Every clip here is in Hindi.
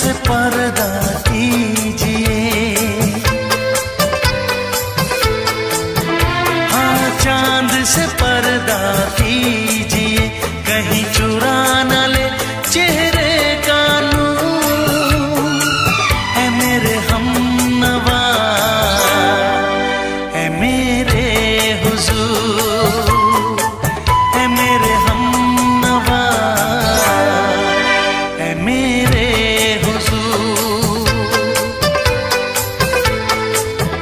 से पर्दा कीजिए, हाँ चांद से पर्दा कीजिए, कहीं चुरा न ले चेहरे का नूर। है मेरे हमनवा, है मेरे हुजूर, है मेरे हमनवा, है मेरे हुजूर।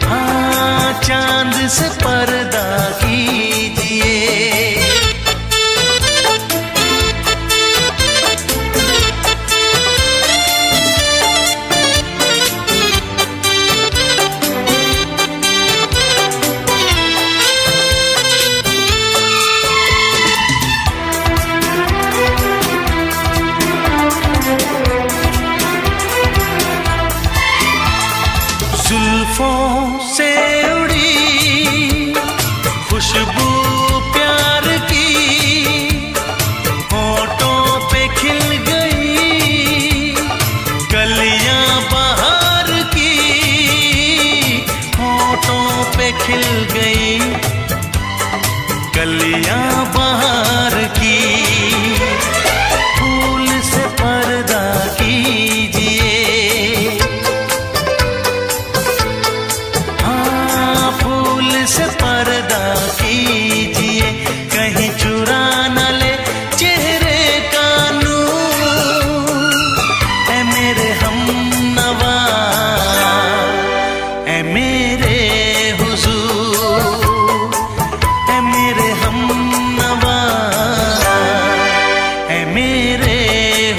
हाँ चांद से पर्दा कीजिए। जुल्फों से उड़ी खुशबू प्यार की, होठों पे खिल गई कलियां बहार की, होठों पे खिल गई कलियां बहार की। फूल से पर्दा कीजिए, से पर्दा कीजिए, कहीं चुरा न ले चेहरे का नूर। है मेरे हमनवा, है मेरे हुजूर, है मेरे हमनवा, है मेरे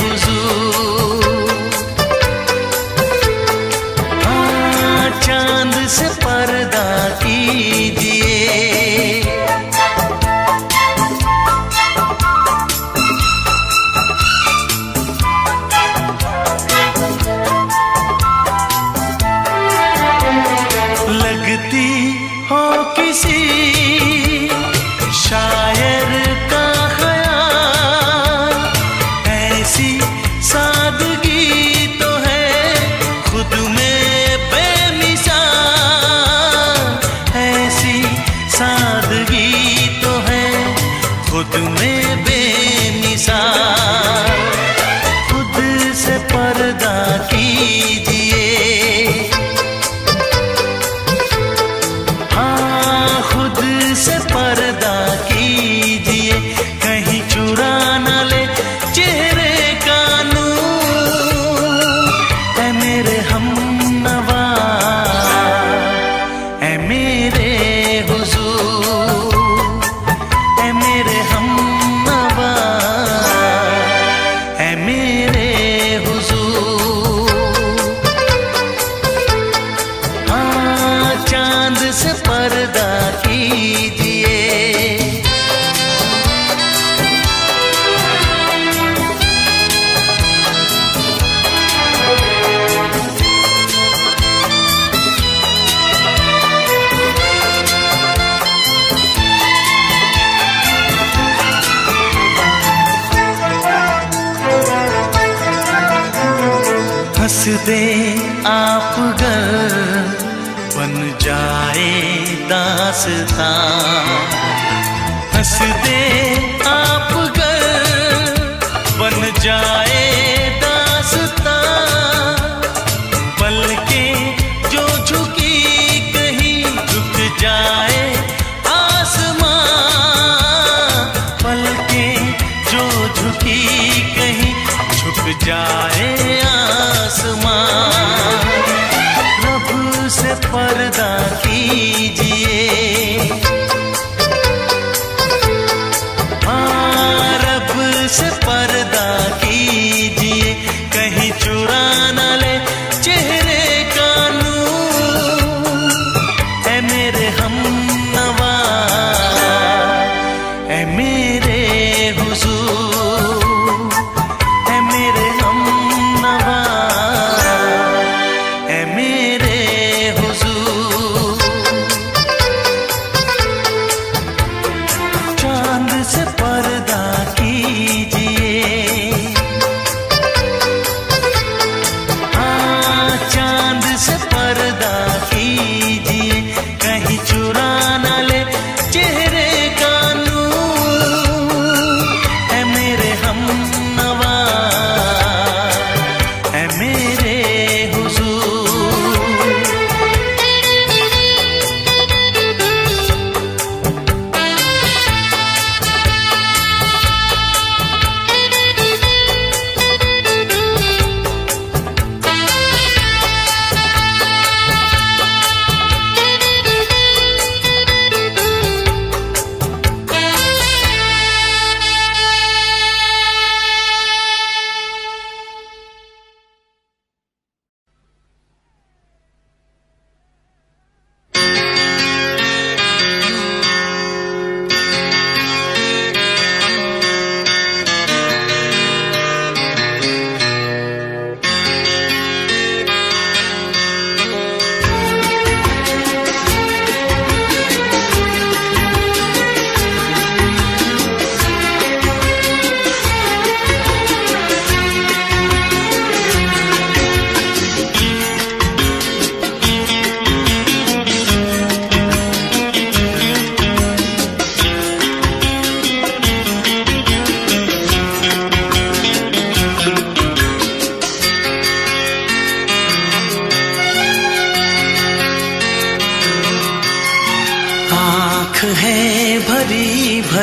हुजूर। हाँ चांद से पर्दा कीजिए। लगती हो किसी शायर का ख्याल, ऐसी सादगी तो है खुद में बेमिसाल, ऐसी सादगी तो है खुद में बेमिसाल। खुद से पर्दा कीजिए, हाँ खुद से पर्दा कीजिए, कहीं चुरा न ले चेहरे का नूर। है मेरे हमनवा, है मेरे हुजूर, है मेरे हमनवा, है मेरे हुजूर। हाँ चांद से पर्दा कीजिए। हंस दे आप गर बन जाए दास्तां, हंस दे आप गर बन जाए दास्तां। पलकें जो झुकी कहीं झुक जाए आसमां, पलकें जो झुकी कहीं झुक जाए आसमां। रब से पर्दा कीजिए, हाँ रब से पर्दा कीजिए, कहीं चुरा न ले चेहरे का नूर। है मेरे हमनवा, है मेरे हुजूर, है मेरे हमनवा, है मेरे हुजूर।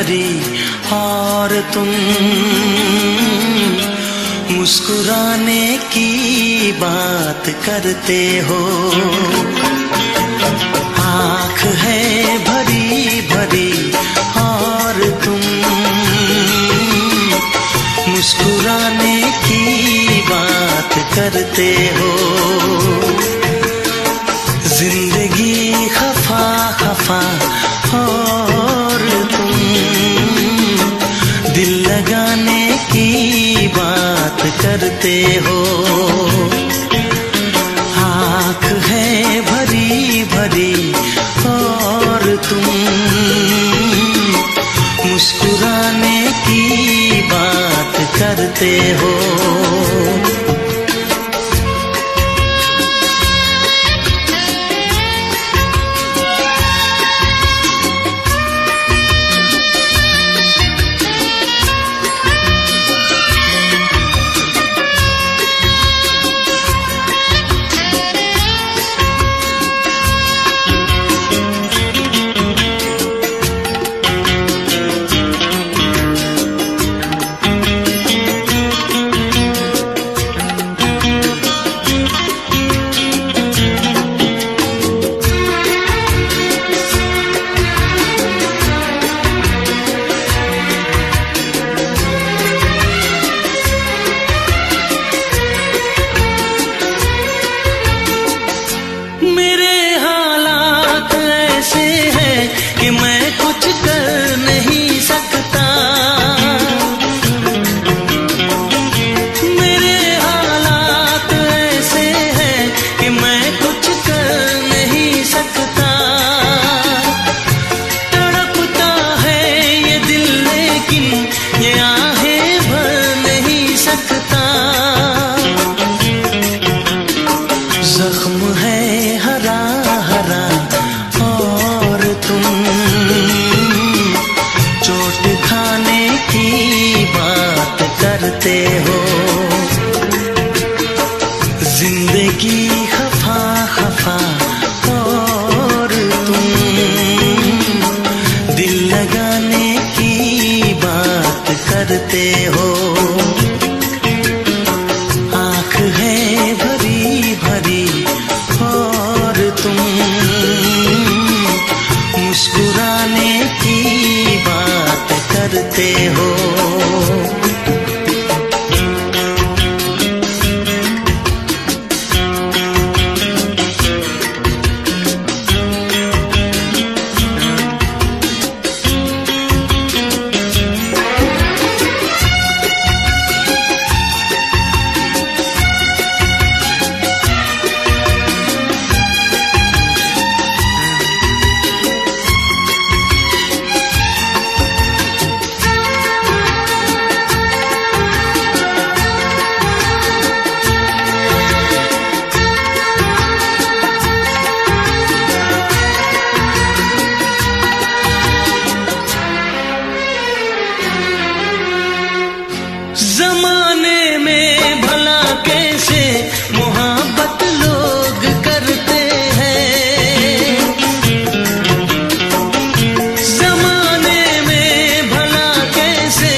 भरी और तुम मुस्कुराने की बात करते हो। आँख है भरी भरी और तुम मुस्कुराने की बात करते हो। जिंदगी खफा खफा और तुम दिल लगाने की बात करते हो। आँख है भरी भरी और तुम मुस्कुराने की बात करते हो। कि मैं कुछ कर नहीं सकता। मेरे हालात ऐसे हैं कि मैं कुछ कर नहीं सकता। तड़पता है ये दिल लेकिन ये आहें भर नहीं सकता। जख्म है हरा हरा और तुम चोट खाने की बात करते हो। जिंदगी खफा खफा और तुम दिल लगाने की बात करते हो। आँख है भरी भरी और तुम मुस्कुराने की बात करते हो। जमाने में भला कैसे मोहब्बत लोग करते हैं। जमाने में भला कैसे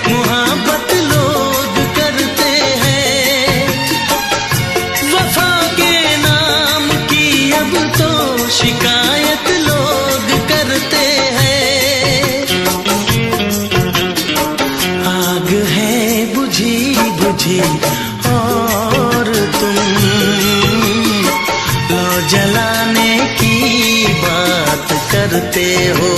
मोहब्बत लोग करते हैं। वफा के नाम की अब तो शिकायत लोग करते हैं। आग है बुझी बुझी और तुम लो जलाने की बात करते हो।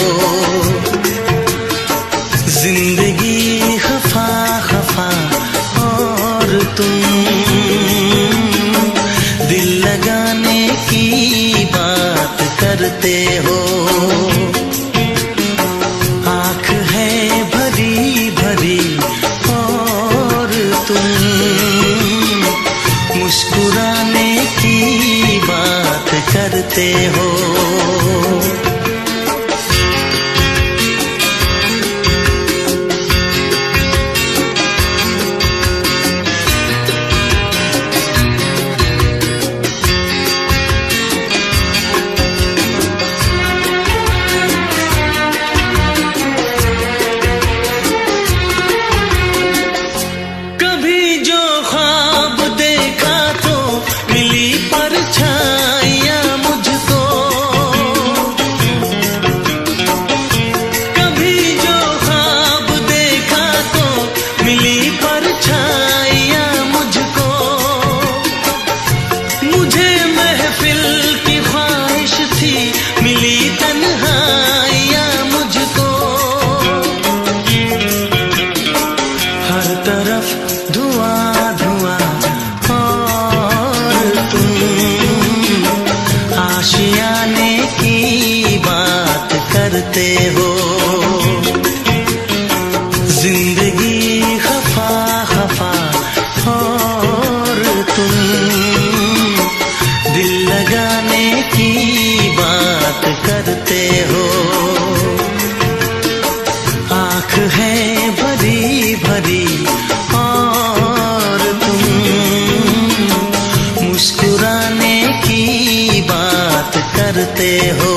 जिंदगी खफा खफा और तुम दिल लगाने की बात करते हो। आँख है भरी भरी और तुम मुस्कुराने की बात करते हो। करते हो। जिंदगी खफा खफा और तुम दिल लगाने की बात करते हो। आँख है भरी भरी और तुम मुस्कुराने की बात करते हो।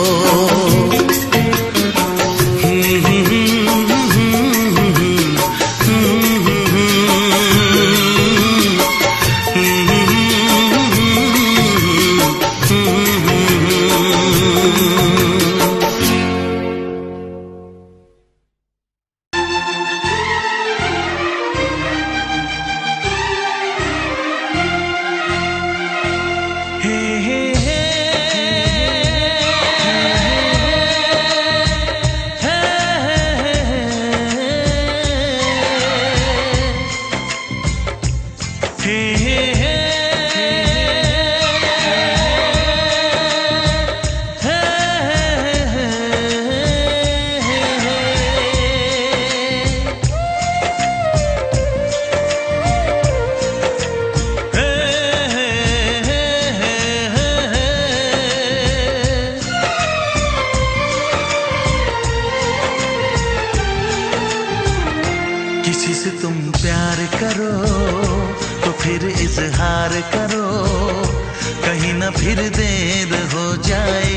किसी से तुम प्यार करो तो फिर इजहार करो, कहीं ना फिर देर हो जाए,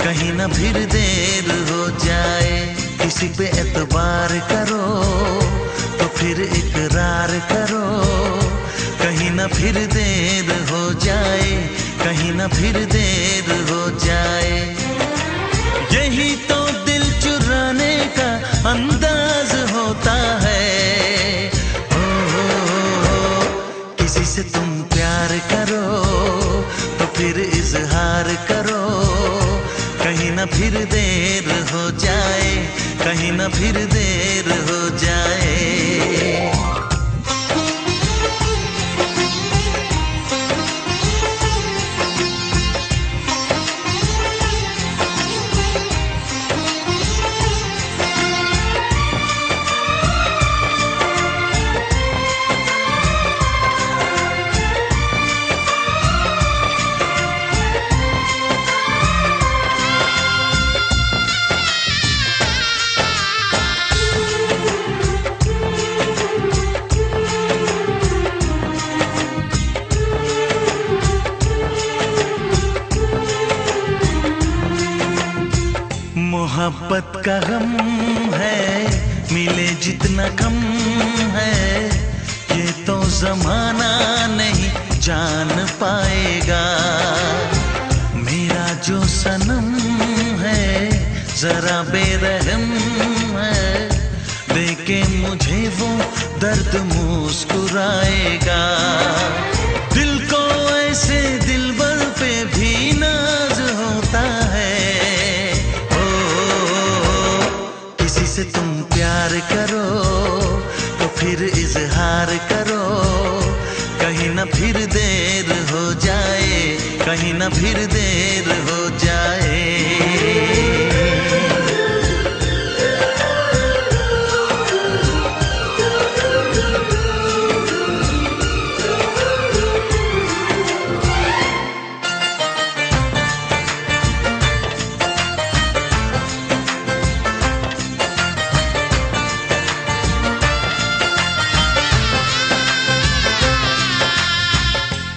कहीं ना फिर देर हो जाए। किसी पे एतबार करो तो फिर इकरार करो, कहीं ना फिर देर हो जाए, कहीं ना फिर देर हो जाए। यही तो दिल चुराने का अंदाज होता है। किसी से तुम प्यार करो तो फिर इजहार करो, कहीं ना फिर देर हो जाए, कहीं ना फिर देर हो जाए। मोहब्बत का गम है मिले जितना कम है, ये तो जमाना नहीं जान पाएगा। मेरा जो सनम है जरा बेरहम है, देखे मुझे वो दर्द मुस्कुराएगा। दिल को ऐसे दिलबर पे भी नाज होता है। किसी से तुम प्यार करो तो फिर इजहार करो, कहीं ना फिर देर हो जाए, कहीं ना फिर देर हो जाए।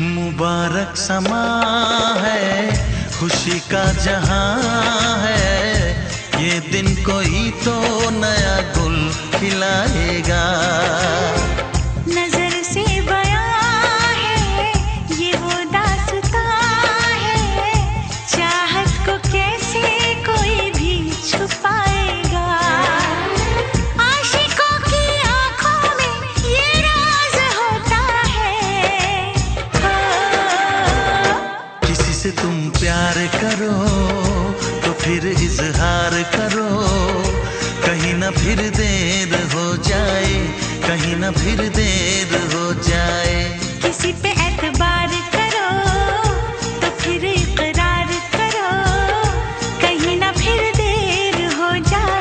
मुबारक समा है, खुशी का जहां है, ये दिन कोई तो नया गुल खिलाएगा। नजर से बयां है ये वो दास्तां है, चाहत को कैसे कोई भी छुपाएगा। आशिकों की आंखों में ये राज होता है। किसी से तुम प्यार करो तो फिर इजहार करो, कहीं ना फिर देर हो जाए, कहीं ना फिर देर हो जाए। किसी पे एतबार करो तो फिर इकरार करो, कहीं ना फिर देर हो जाए।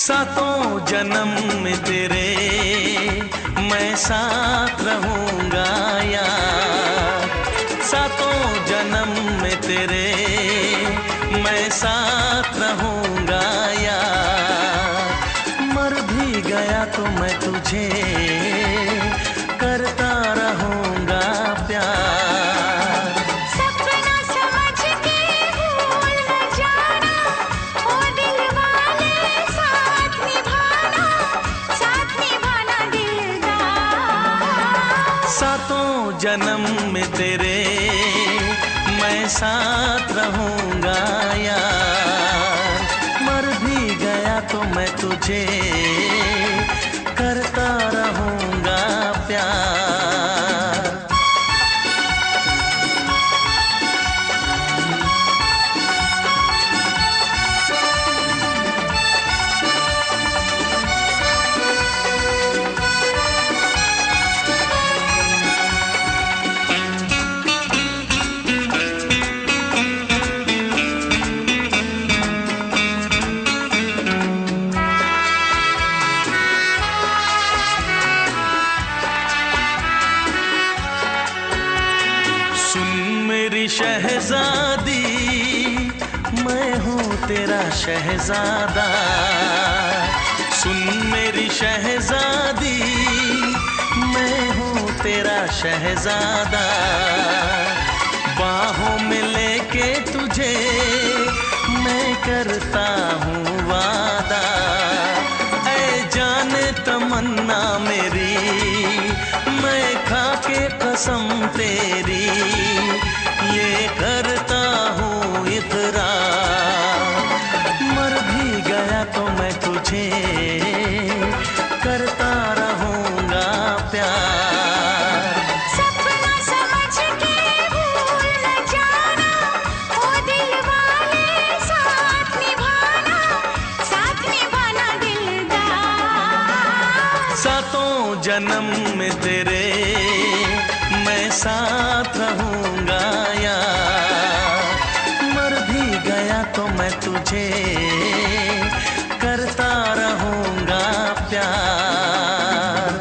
सातों जन्म में तेरे मैं साथ रहूंगा यार, सातों जन्म में तेरे मैं साथ रहूंगा यार। मर भी गया तो मैं तुझे करता रहूंगा प्यार। सपना समझ के भूल न जाना, ओ दिल वाले साथ निभाना दिलदार। सातों जन्म में तेरे मैं साथ रहूंगा यार, मर भी गया तो मैं तुझे करता रहूंगा प्यार। मेरी शहजादी मैं हूँ तेरा शहजादा, सुन मेरी शहजादी मैं हूँ तेरा शहजादा। बाहों में लेके तुझे मैं करता हूँ वादा, ऐ जाने तमन्ना मेरी मैं खा के कसम तेरी ये करता हूँ इकरार। मर भी गया तो मैं तुझे करता रहूंगा प्यार। सपना समझ के भूल न जाना, ओ दिल वाले साथ निभाना दिलदार। सातों जन्म में तेरे मैं साथ रहूंगा यार, मर भी गया तो मैं तुझे करता रहूंगा प्यार।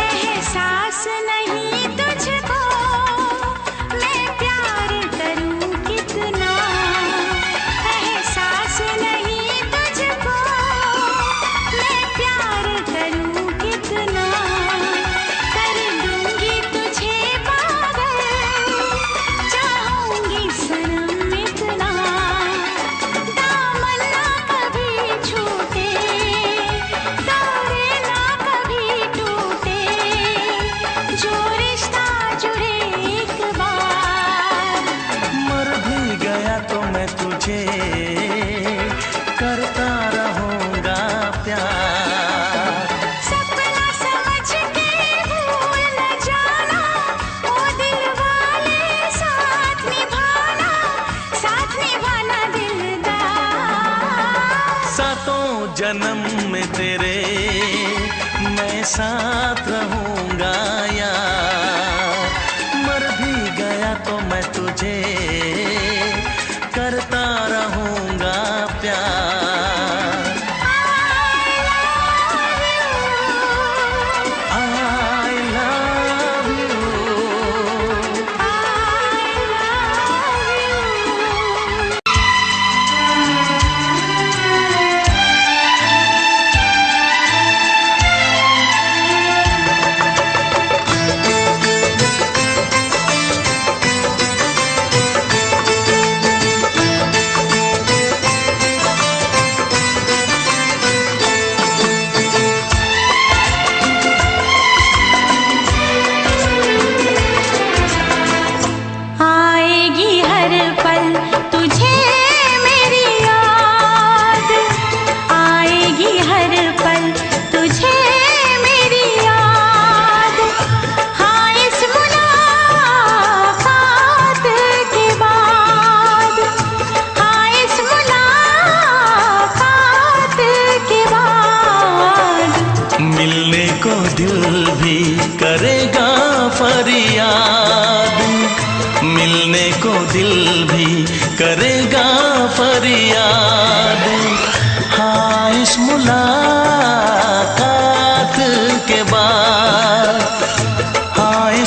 एहसास नहीं तुझको मैं प्यार करूं कितना, एहसास नहीं तुझको मैं प्यार करूं कितना। कर दूंगी तुझे पागल चाहूंगी सनम इतना, दामन ना कभी छूटे तारे ना कभी टूटे, जो रिश्ता जुड़े एक बार। मर भी गया तो मैं तुझे करता रहूंगा प्यार। सपना समझ के भूल न जाना, ओ दिल वाले साथ निभाना दिलदार। सातों जन्म में तेरे मैं साथ रहूंगा यार, मर भी गया तो मैं तुझे करता रहूंगा प्यार। I love you।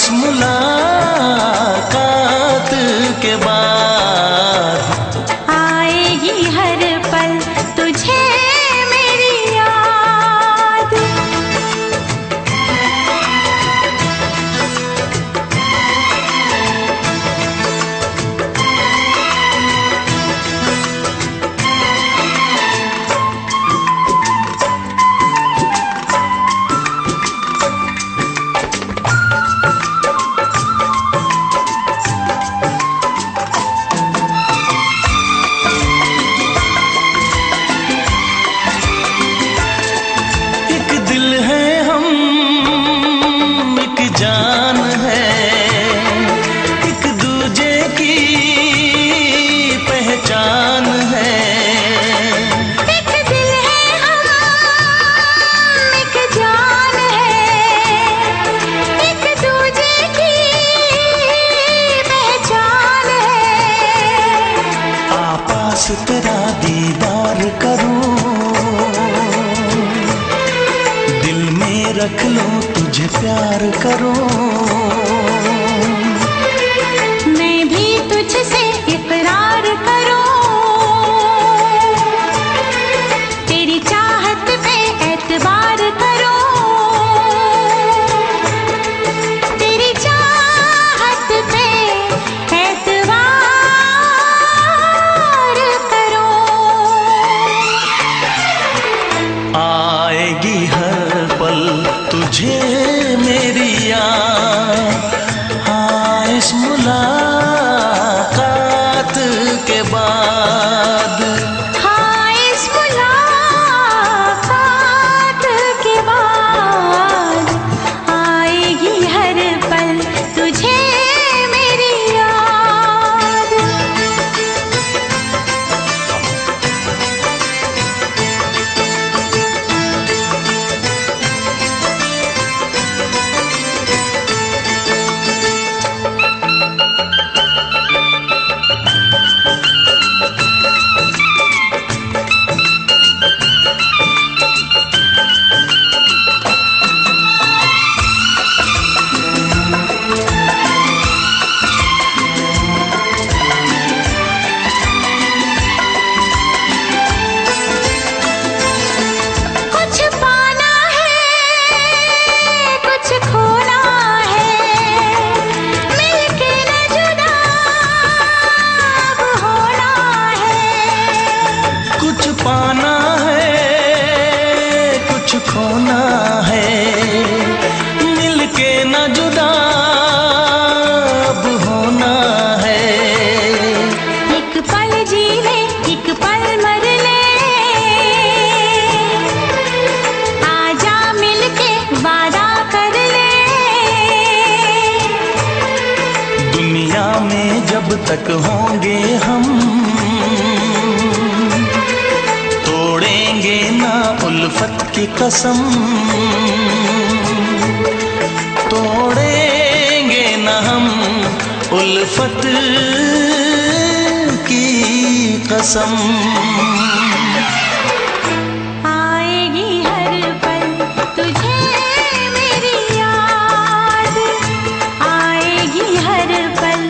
इस मुलाकात के बाद आएगी हर पल तुझे मेरी याद। जान है, एक दूजे की पहचान है। एक दिल है हम, एक जान है, एक दूजे की पहचान है। आपास तेरा दीदार करूं, दिल में रख लूं तुझे प्यार करूं। मैं भी तुझसे इकरार करूं, तेरी चाहत पे एतबार करूं, तेरी चाहत पे एतबार करूं। आएगी हर पल तुझे मेरी याद, हाँ इस मुलाकात के बाद। हाँ इस मुलाकात के बाद आएगी हर पल तुझे मेरी याद। पाना है कुछ खोना है, मिलके न जुदा अब होना है। एक पल जी ले एक पल मर ले, आजा मिलके वादा कर ले। दुनिया में जब तक होंगे हम, तोड़ेंगे ना उल्फत की कसम, तोड़ेंगे ना हम उल्फत की कसम। आएगी हर पल तुझे मेरी याद, आएगी हर पल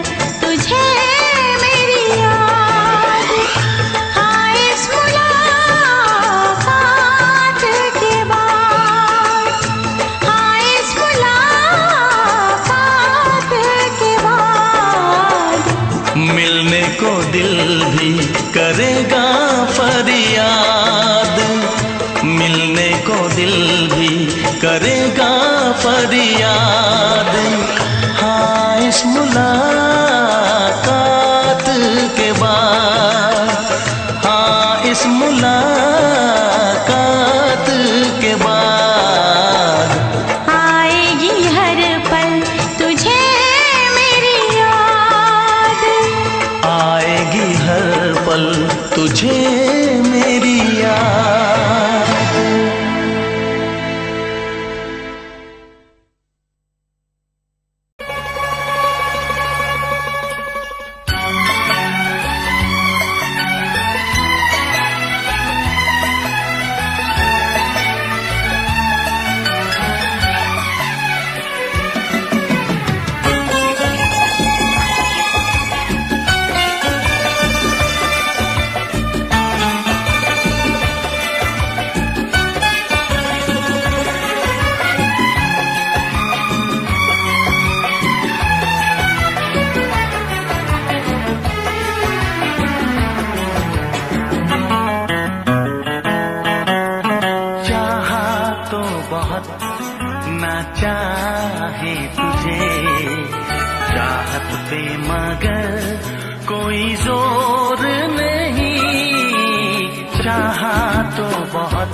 तुझे मेरी याद। हाँ इस मुलाकात के बाद, हाँ इस मुलाकात के बाद मिलने को दिल भी करेगा पे मगर कोई जोर नहीं, चाहा तो बहुत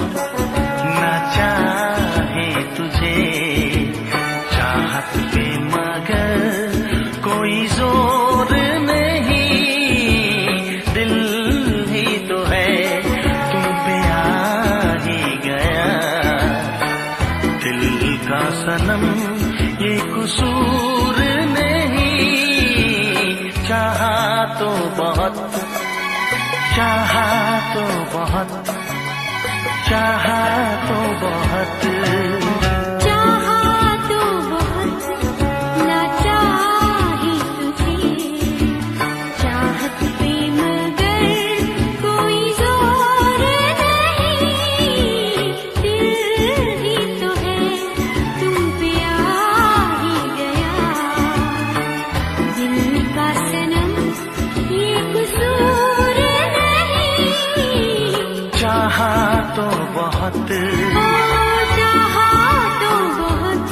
ना चाहे तुझे, चाहत पे मगर कोई जोर नहीं, दिल ही तो है तुम पे आ ही गया, दिल का सनम ये कसूर नहीं, चाहा तो बहुत, चाहा तो बहुत, चाहा तो बहुत, चाहा तो बहुत ना चाहे तुझे, चाहत पे मगर कोई जोर नहीं, दिल ही तो है तुम पे आ ही गया, दिल का सनम ये कसूर नहीं, चाहा तो बहुत, चाहा तो बहुत।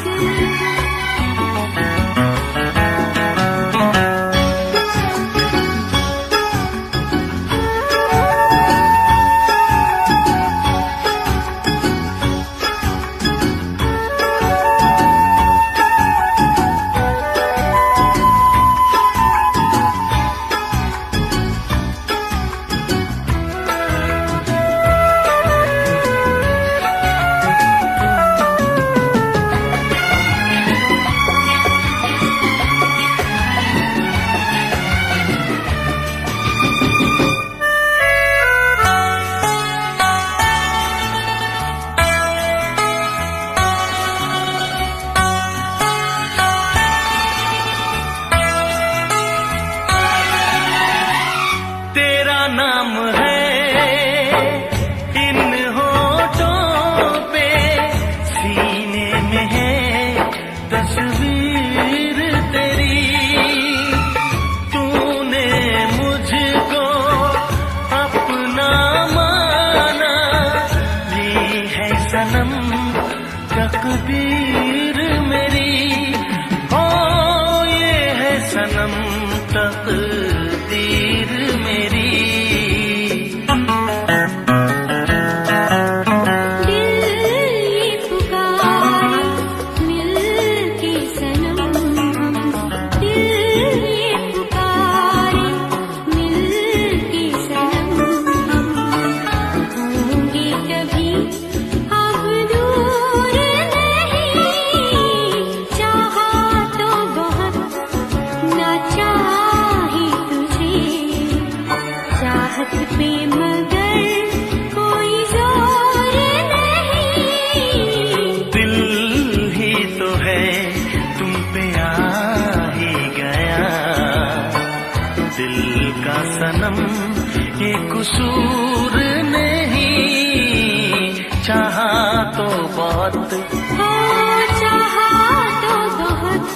तेरा नाम है इन होठों पे, सीने में है तस्वीर तेरी, तूने मुझको अपना माना, ये है सनम तकदीर मेरी, ओ ये है सनम तकदीर मेरी। दिल ये पुकारे मिलके सनम हम, दिल ये पुकारे मिलके सनम हम, होंगे कभी अब दूर नहीं, चाहा तो बहुत ना चाहे तुझे, चाहत पे मगर कोई जोर नहीं, दिल ही तो है तुम पे आ ही गया, दिल का सनम ये कसूर नहीं, चाहा तो बहुत, चाहा तो बहुत।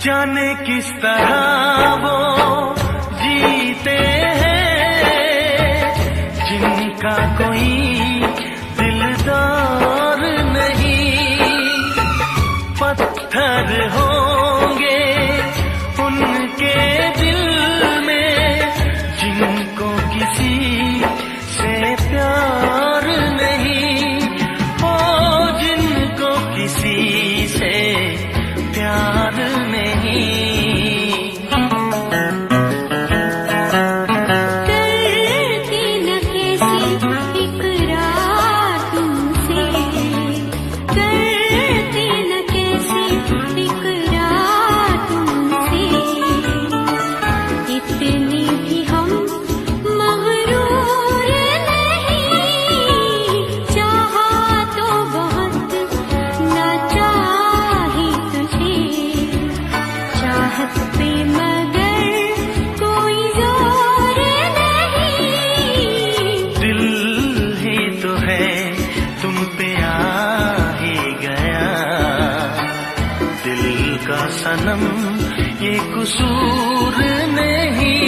जाने किस तरह वो जीते हैं जिनका कोई दिलदार नहीं, पत्थर होंगे उनके दिल में जिनको किसी से प्यार नहीं, ओ जिनको किसी से प्यार नहीं। करती न कैसी इकरार तुमसे, करती न कैसी इकरार का सनम ये कसूर नहीं।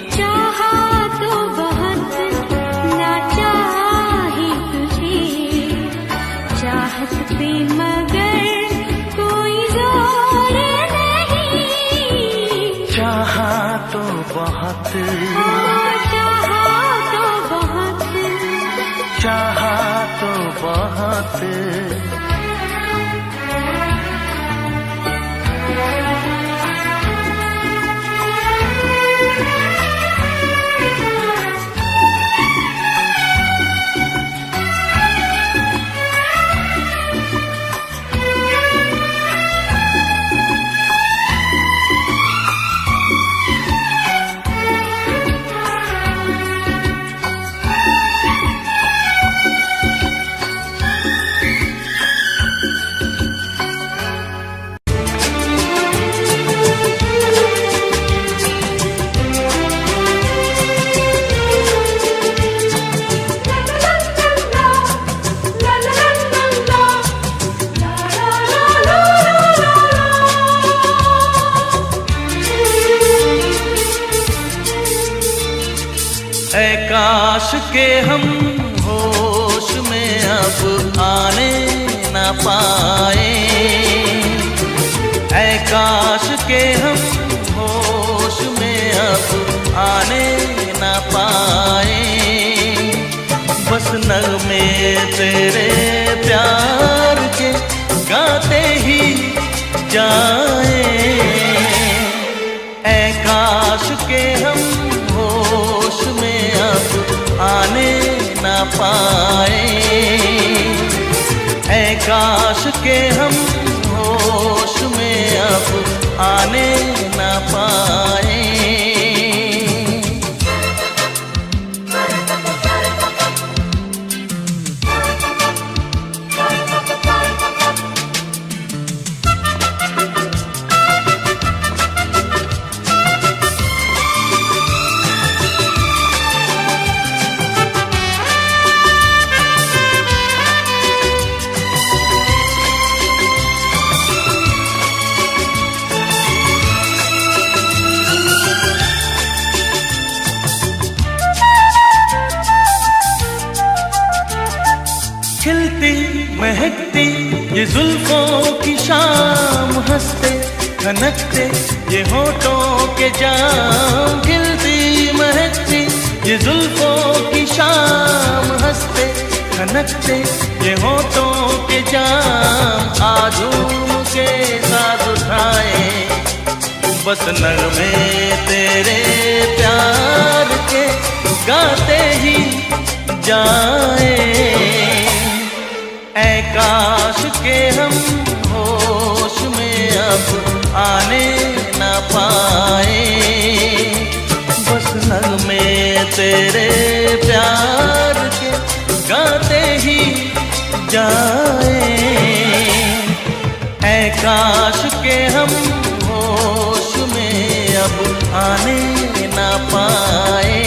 चाहा तो बहुत ना चाही तुझे, चाहत पे मगर कोई जोर नहीं। चाहा तो बहुत, चाहा तो बहुत, चाहा तो बहुत। ऐ काश के हम होश में अब आने न पाए, ऐ काश के हम होश में अब आने न पाए। बस नगमे तेरे प्यार के गाते ही जाए, ऐ काश के हम होश में अब आने न पाए, ऐ काश के हम होश में अब आने न पाए। खिलती महकती ये जुल्फों की शाम, हंसते खनकते ये होठों के जाम। खिलती महकती ये जुल्फों की शाम, हंसते खनकते ये होठों के जाम। आजूम के साथ उठाए बस नगमे तेरे प्यार के गाते ही जाए, ऐ काश के हम होश में अब आने न पाए। बस नगमे तेरे प्यार के गाते ही जाए, ऐ काश के हम होश में अब आने न पाए।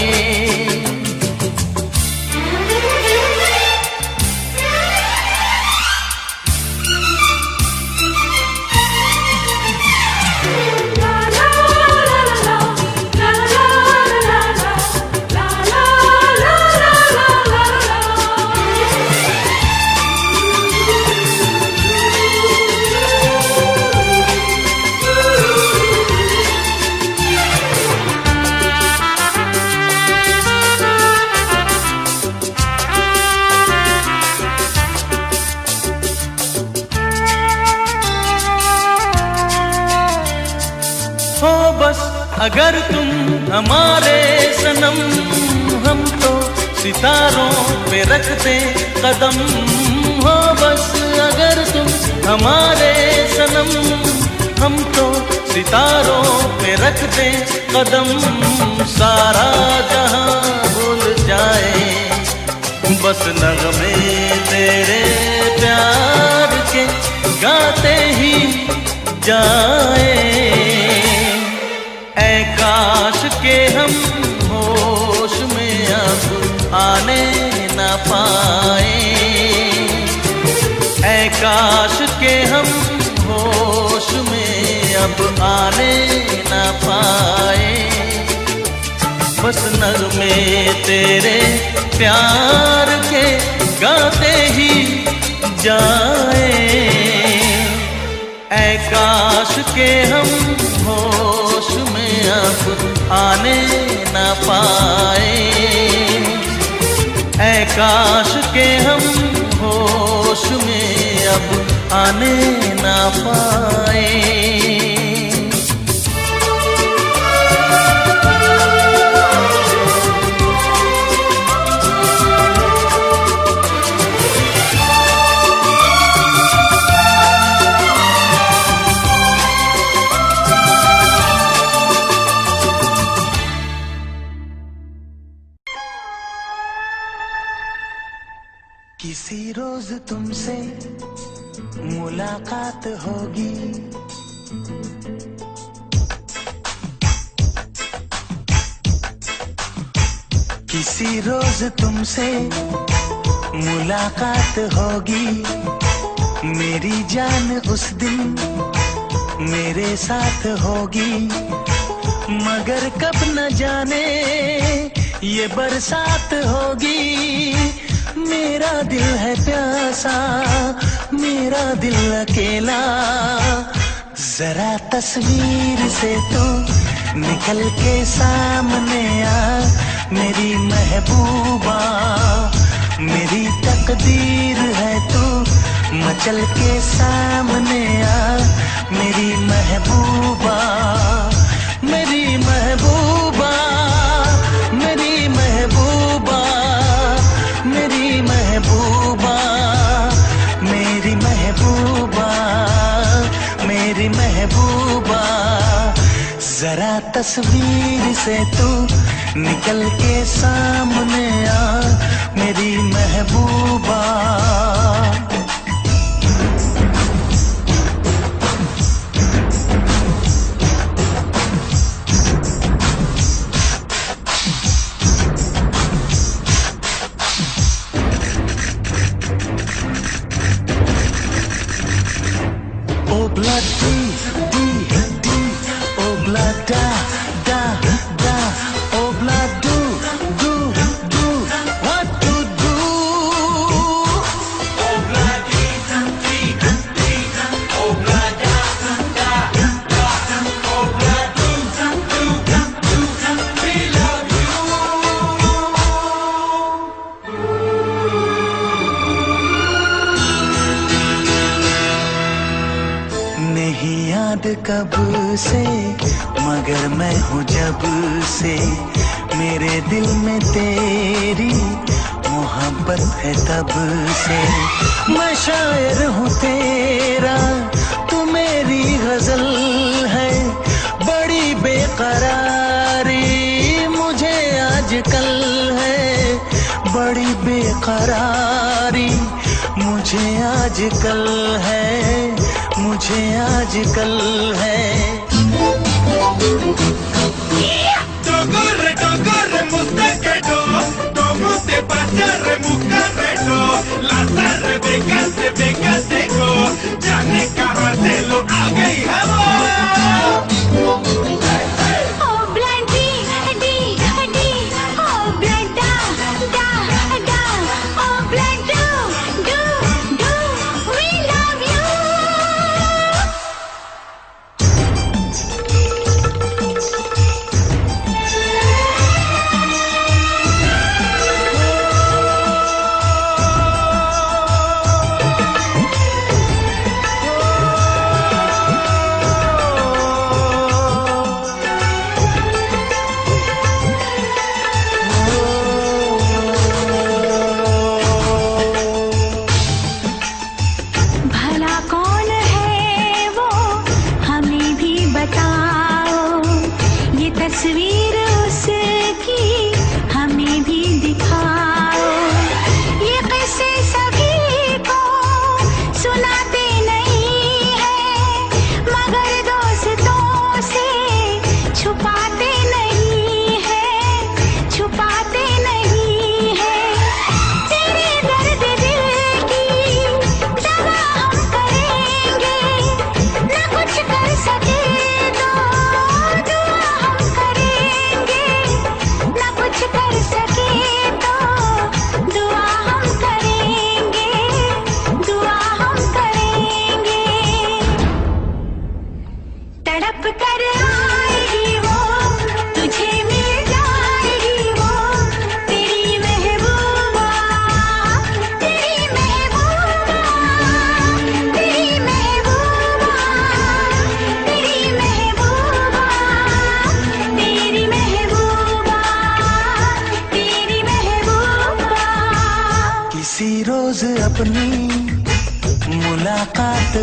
हो बस अगर तुम हमारे सनम, हम तो सितारों पे रखते कदम। हो बस अगर तुम हमारे सनम, हम तो सितारों पे रखते कदम। सारा जहां भूल जाए बस नगमे तेरे प्यार के गाते ही जाए, ऐ काश के हम होश में अब आने न पाए, ऐ काश के हम होश बस नगमे तेरे प्यार के गाते ही जाए। ऐ काश के हम होश में अब आने न पाए। ऐ काश के हम होश में अब आने न पाए। किसी रोज तुमसे मुलाकात होगी, किसी रोज तुमसे मुलाकात होगी। मेरी जान उस दिन मेरे साथ होगी, मगर कब न जाने ये बरसात होगी। मेरा दिल है प्यासा, मेरा दिल अकेला, जरा तस्वीर से तो निकल के सामने आ मेरी महबूबा। मेरी तकदीर है तू मचल के सामने आ मेरी महबूबा। मेरी महबूबा, मेरी महबूबा, मेरी महबूबा, मेरी महबूबा, मेरी महबूबा। जरा तस्वीर से तू निकल के सामने आ मेरी महबूबा। कब से मगर मैं हूँ जब से, मेरे दिल में तेरी मोहब्बत है तब से। मैं शायर हूँ तेरा, तू मेरी गजल है। बड़ी बेकरारी मुझे आजकल है, बड़ी बेकरारी मुझे आजकल है, मुझे आजकल है। Corre, corre, mustaquero, como te pasa, remucarrero, la tarde de caseco, ya ne carratelo, haga y Oh blondie, di, oh blonda, da, oh blondo, do, we love you.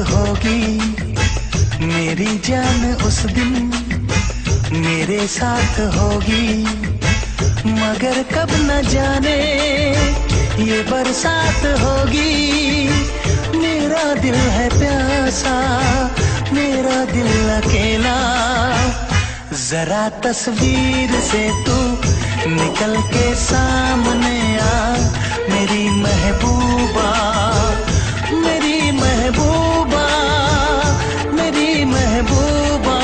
होगी मेरी जान उस दिन मेरे साथ होगी, मगर कब न जाने ये बरसात होगी। मेरा दिल है प्यासा, मेरा दिल अकेला, जरा तस्वीर से तू निकल के सामने आ, मेरी महबूबा, मेरी महबूबा, मेरी महबूबा,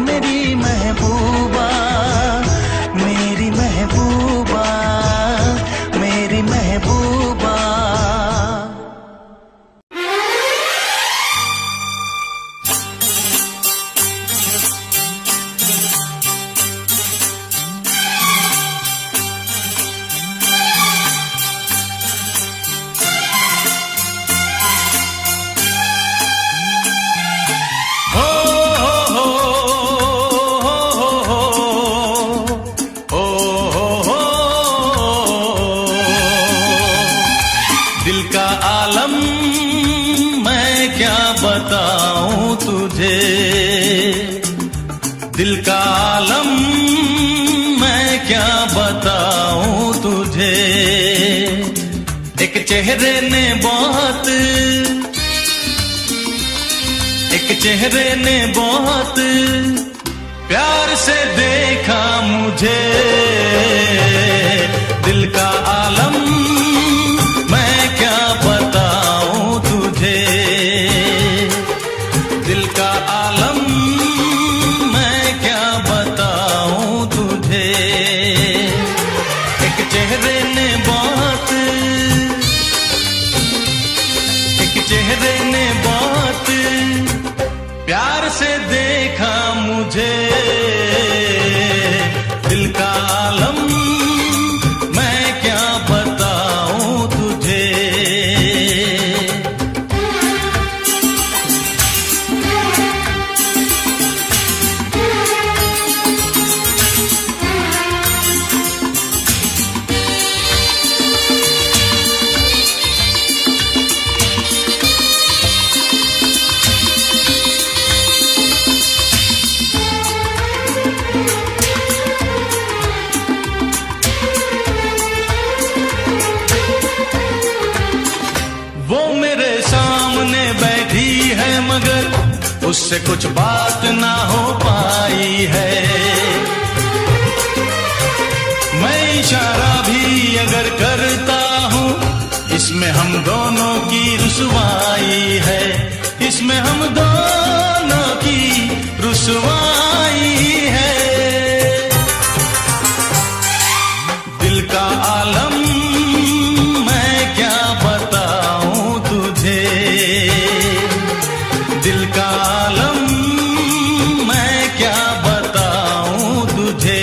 मेरी महबूबा, मेरी महबूबा, मेरी महबूबा। दिल का आलम मैं क्या बताऊं तुझे, दिल का आलम मैं क्या बताऊं तुझे। एक चेहरे ने बहुत, एक चेहरे ने बहुत प्यार से देखा मुझे। दिल का आलम मैं क्या बताऊं तुझे, दिल का आलम मैं क्या बताऊं तुझे। एक चेहरे ने बहुत, एक चेहरे ने बहुत प्यार से देखा मुझे। दिल का आलम मैं क्या बताऊं तुझे। वो मेरे सामने बैठी है मगर उससे कुछ बात ना हो पाई है। मैं इशारा भी अगर करता हूँ इसमें हम दोनों की रुसवाई है, इसमें हम दोनों की रुसवाई है। दिल का आलम मैं क्या बताऊं तुझे, दिल का आलम मैं क्या बताऊं तुझे।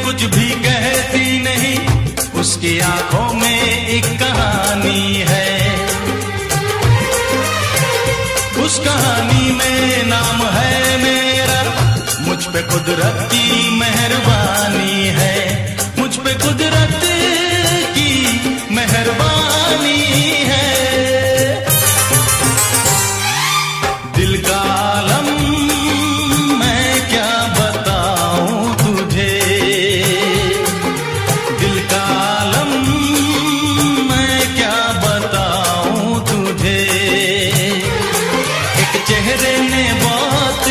कुछ भी कहती नहीं, उसकी आंखों में एक कहानी है। उस कहानी में नाम है मेरा, मुझ पे कुदरत की मेहरबानी है, मुझ पे कुदरत की मेहरबानी है। दिल का आलम मैं क्या बताऊं तुझे, दिल का आलम मैं क्या बताऊं तुझे। एक चेहरे ने बहुत,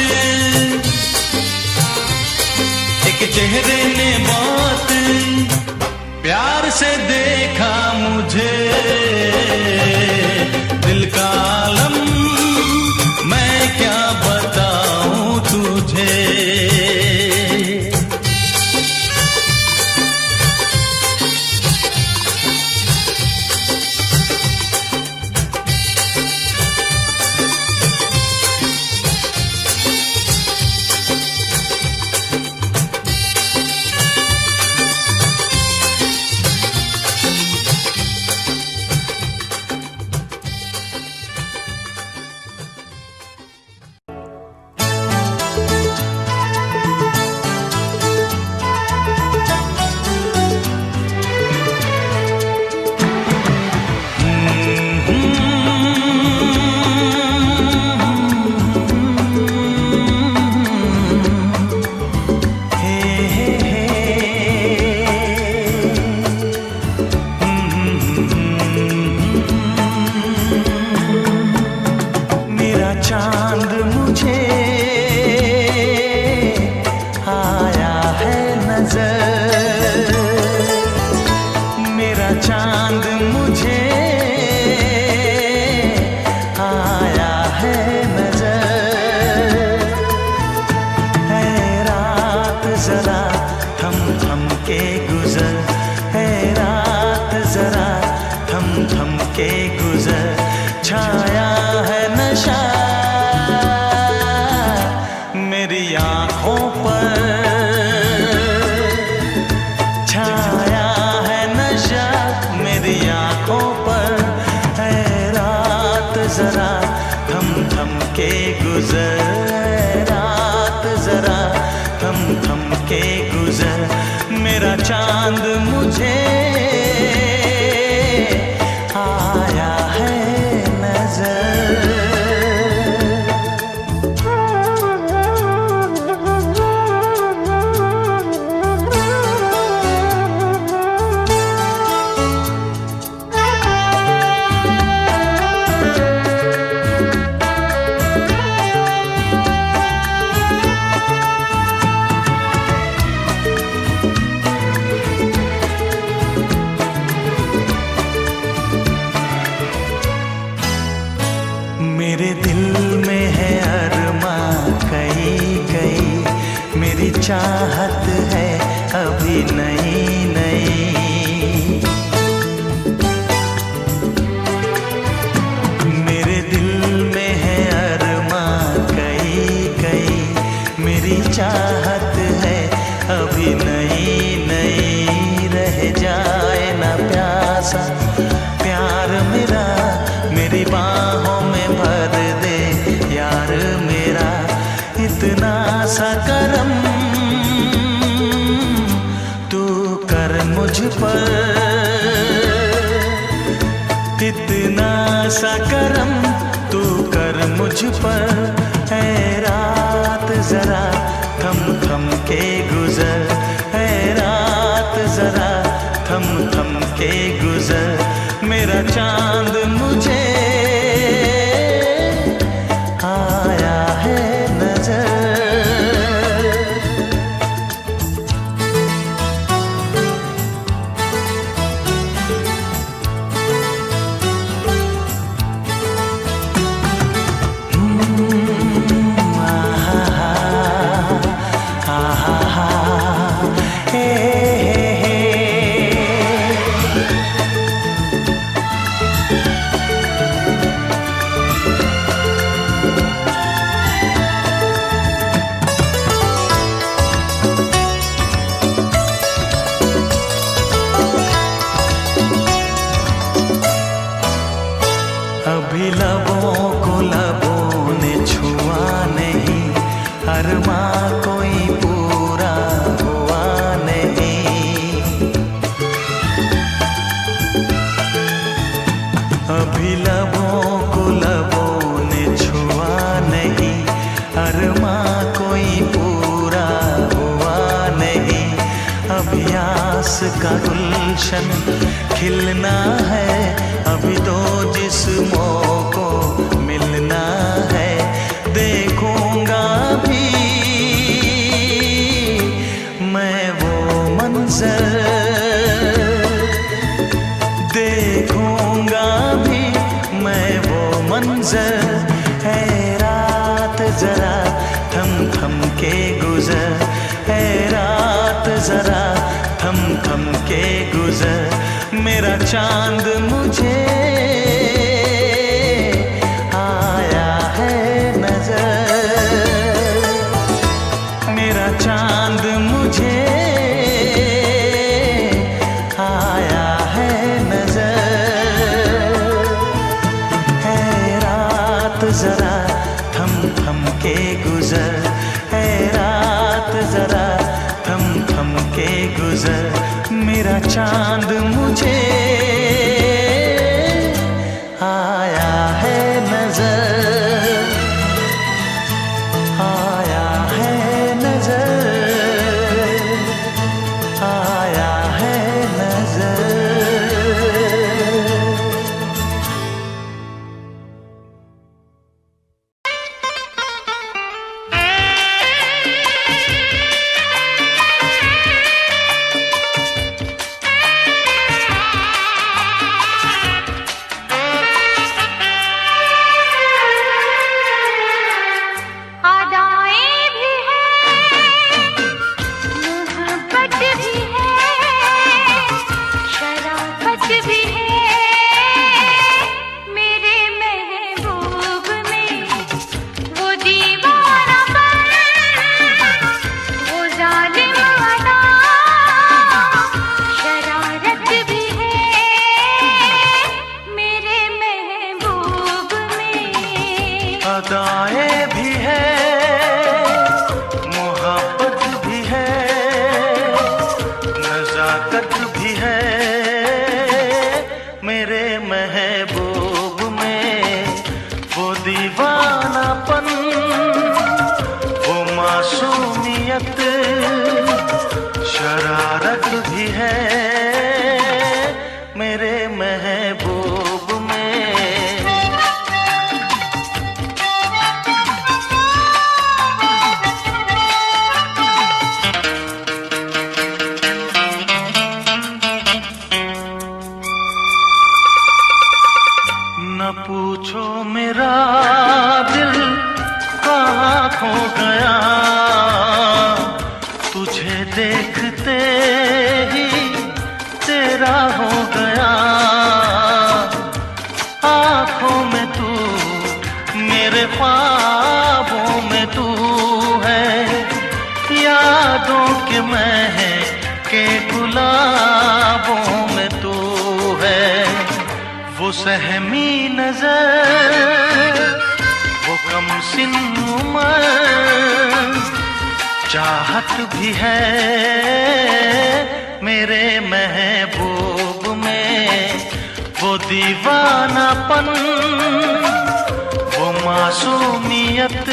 एक चेहरे ने बहुत चांद मुझे आया है नजर। है रात जरा थम थम के गुजर, है रात जरा थम थम के गुजर। छाया है नशा मेरी आँखों पर, छाया है नशा मेरी आँखों पर। है रात जरा थम थम के गुजर, है रात जरा थम थम के गुजर। मेरा चांद मुझे आया है नजर। मेरे दिल में है अरमां कई कई, मेरी चाहत है अभी नई नई। मेरे दिल में है अरमां कई कई, मेरी चाहत है अभी नई नई। रह जाए ना प्यासा प्यार मेरा, मेरी बाहों में भर दे यार मेरा। इतना सा करम तू कर मुझ पर, इतना सा करम तू कर मुझ पर। है रात जरा थम थम के गुजर, है रात जरा थम थम के गुजर। मेरा चांद मुझे आया है नजर। अभी लबों को लबों ने छुआ नहीं, अरमां कोई पूरा हुआ नहीं। अभी लबों को लबों ने छुआ नहीं, अरमां कोई पूरा हुआ नहीं। अभी आस का गुलशन खिलना है, अभी दो जिस्मों को मिलना है। देखूंगा भी मैं वो मंजर, देखूंगा भी मैं वो मंजर। है रात जरा थम थम के गुजर, है रात जरा थम थम के गुजर। मेरा चांद मुझे आया है नजर, मेरा चांद मुझे आया है नजर। है रात जरा थम थम के गुजर, है रात जरा थम थम के गुजर। मेरा चांद मुझे आया है नजर, आया है नजर, आया है नजर। महबूब में। न पूछो मेरा दिल कहाँ खो गया, तुझे देखते ही तेरा हो गया। आँखों में तू, मेरे ख्वाबों में तू है, यादों के महके गुलाबों में तू है। वो सहमी नजर, वो कम सिन उम्र, चाहत भी है मेरे महबूब में। वो दीवानापन, वो मासूमियत,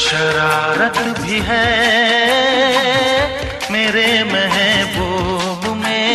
शरारत भी है मेरे महबूब में।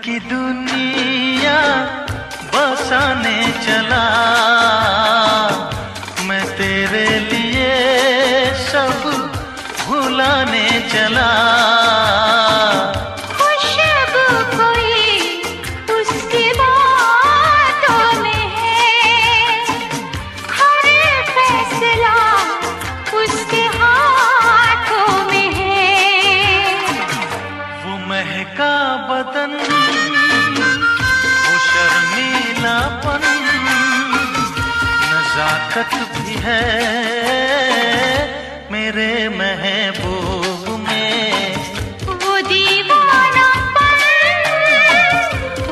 की दुनिया बसाने चला मैं, तेरे लिए सब भुलाने चला। खुशबू कोई उसकी बातों में है, हर फैसला उसके हाथों में है। वो महका बदन, वो शर्मीलापन, नजाकत भी है मेरे महबूब में। वो दीवानापन,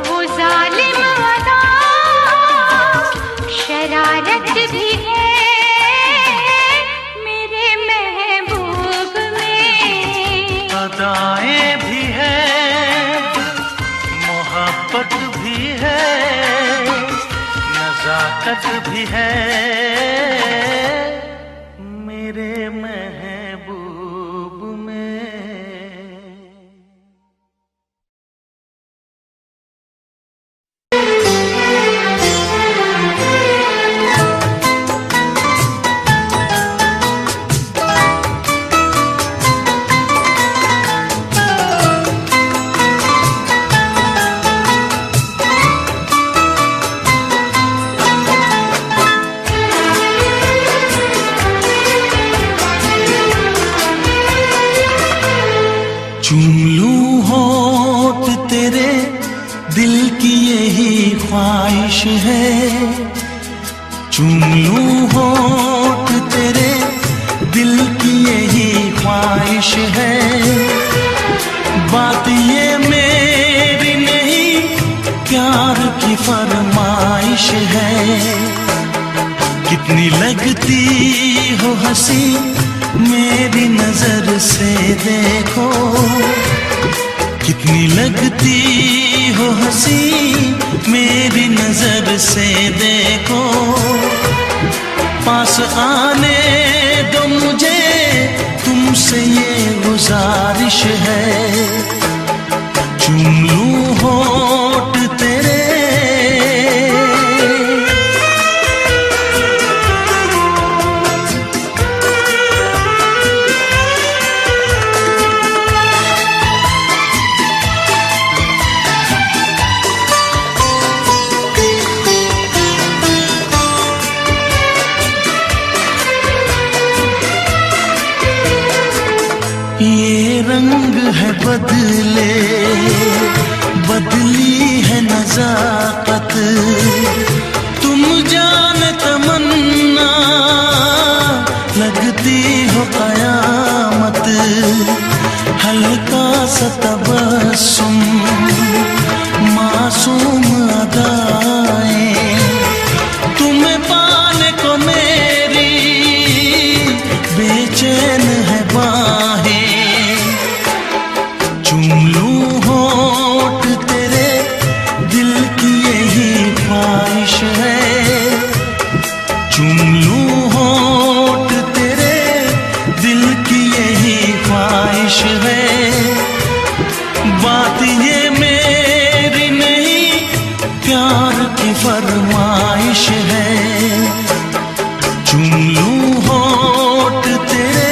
वो जालिम अदा, शरारत भी है मेरे महबूब में। अदाएं भी है, मोहब्बत भी है, नजाकत भी है मेरे महबूब में। चूम लूं होठ तेरे, दिल की यही ख्वाहिश है। चूम लूं होठ तेरे, दिल की यही ख्वाहिश है। बात ये मेरी नहीं, प्यार की फरमाइश है। कितनी लगती हो हंसी मेरी नजर से देखो, कितनी लगती हो हंसी मेरी नजर से देखो। पास आने दो मुझे, तुमसे ये गुजारिश है, चूम लूं होठ तेरे। ये रंग है बदले, बदली है नजाकत, तुम जान तमन्ना लगती हो कयामत। हल्का सा तबस्सुम मासूम अदाएं, तुम्हें पाने को मेरी बेचैन है बाहें। चूम लूं होठ तेरे, दिल की यही ख्वाहिश है, चूम लूं होठ तेरे, दिल की यही ख्वाहिश है। बात ये मेरी नहीं, प्यार की फरमाइश है, चूम लूं होठ तेरे।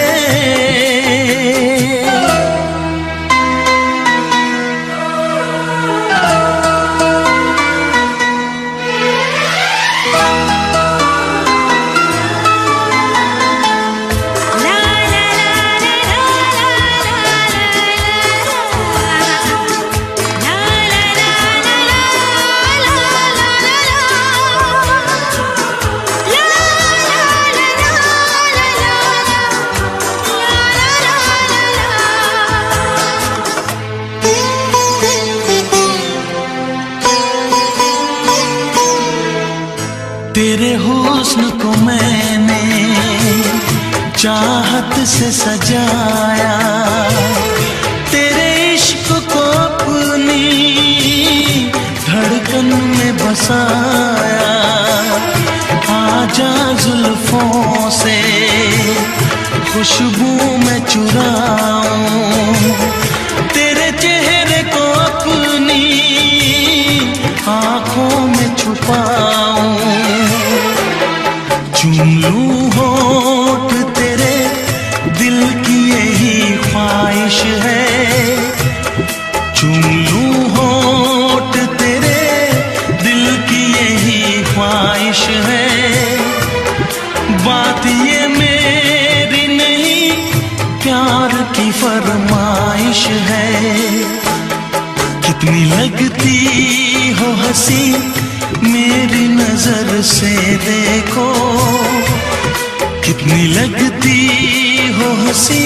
तेरे हुस्न को मैंने चाहत से सजाया, तेरे इश्क को अपनी धड़कन में बसाया। आजा जुल्फों से खुशबू में चुराऊं, तेरे चेहरे को अपनी आंखों में छुपाऊं। चूम लूं होठ तेरे, दिल की यही ख्वाहिश है, चूम लूं होठ तेरे, दिल की यही ख्वाहिश है। बात ये मेरी नहीं, प्यार की फरमाइश है। कितनी लगती हो हंसी मेरी नजर से देखो, कितनी लगती हो हंसी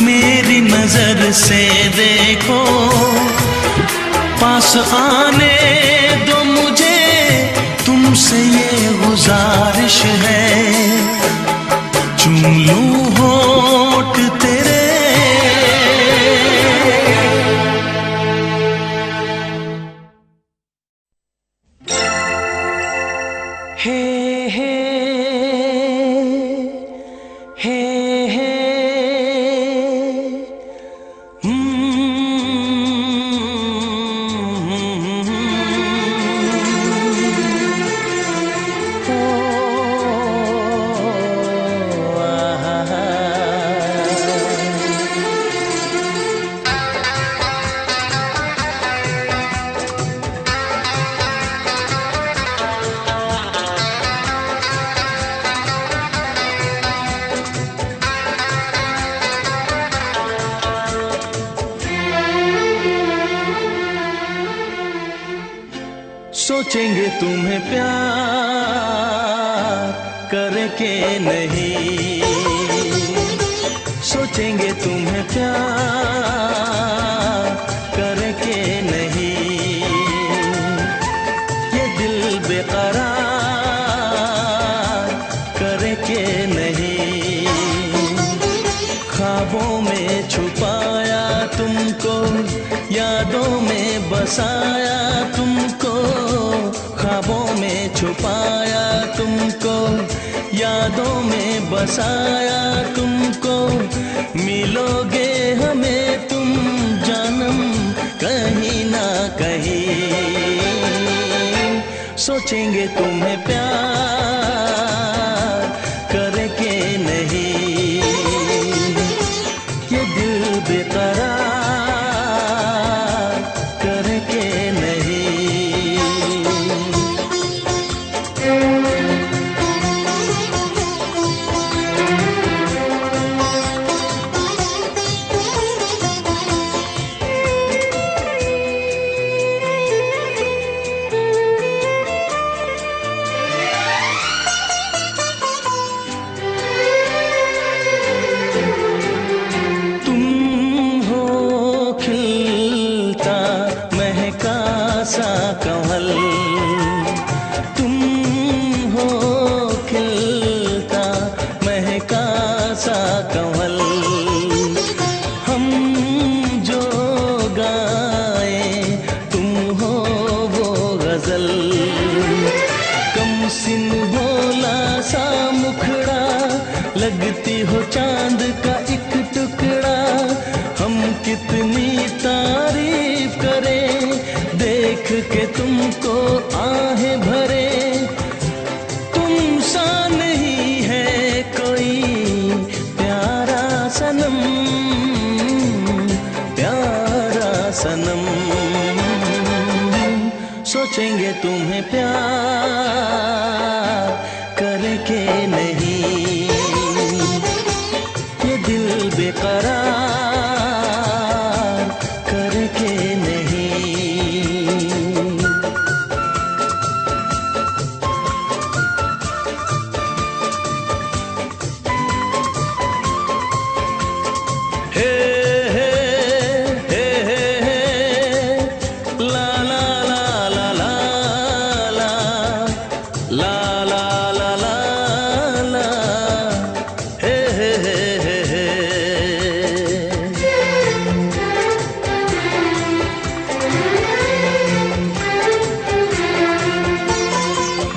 मेरी नजर से देखो। पास आने दो मुझे, तुमसे ये गुजारिश है, चूम लूं होठ तेरे। हे हे हे हे सोचेंगे तुम्हें प्यार करके नहीं, सोचेंगे तुम्हें प्यार करके नहीं। ये दिल बेकरार करके नहीं। छुपाया तुमको, यादों में बसाया तुमको, ख्वाबों में छुपाया तुमको, यादों में बसाया तुमको। मिलोगे हमें तुम जानम कहीं ना कहीं, सोचेंगे तुम्हें प्यार करे के नहीं, ये दिल बेकरार करे के नहीं। सा कमल तुम हो, खिलता महका सा कमल, हम जो गाए तुम हो वो गजल। कम सिन भोला सा मुखड़ा, लगती हो चांद का एक टुकड़ा। हम कितनी तारीफ करें देख के तुमको आहें भरे, तुम सा नहीं है कोई प्यारा सनम, प्यारा सनम। सोचेंगे तुम्हें प्यार करे के नहीं, ये दिल बेकरार करे के नहीं।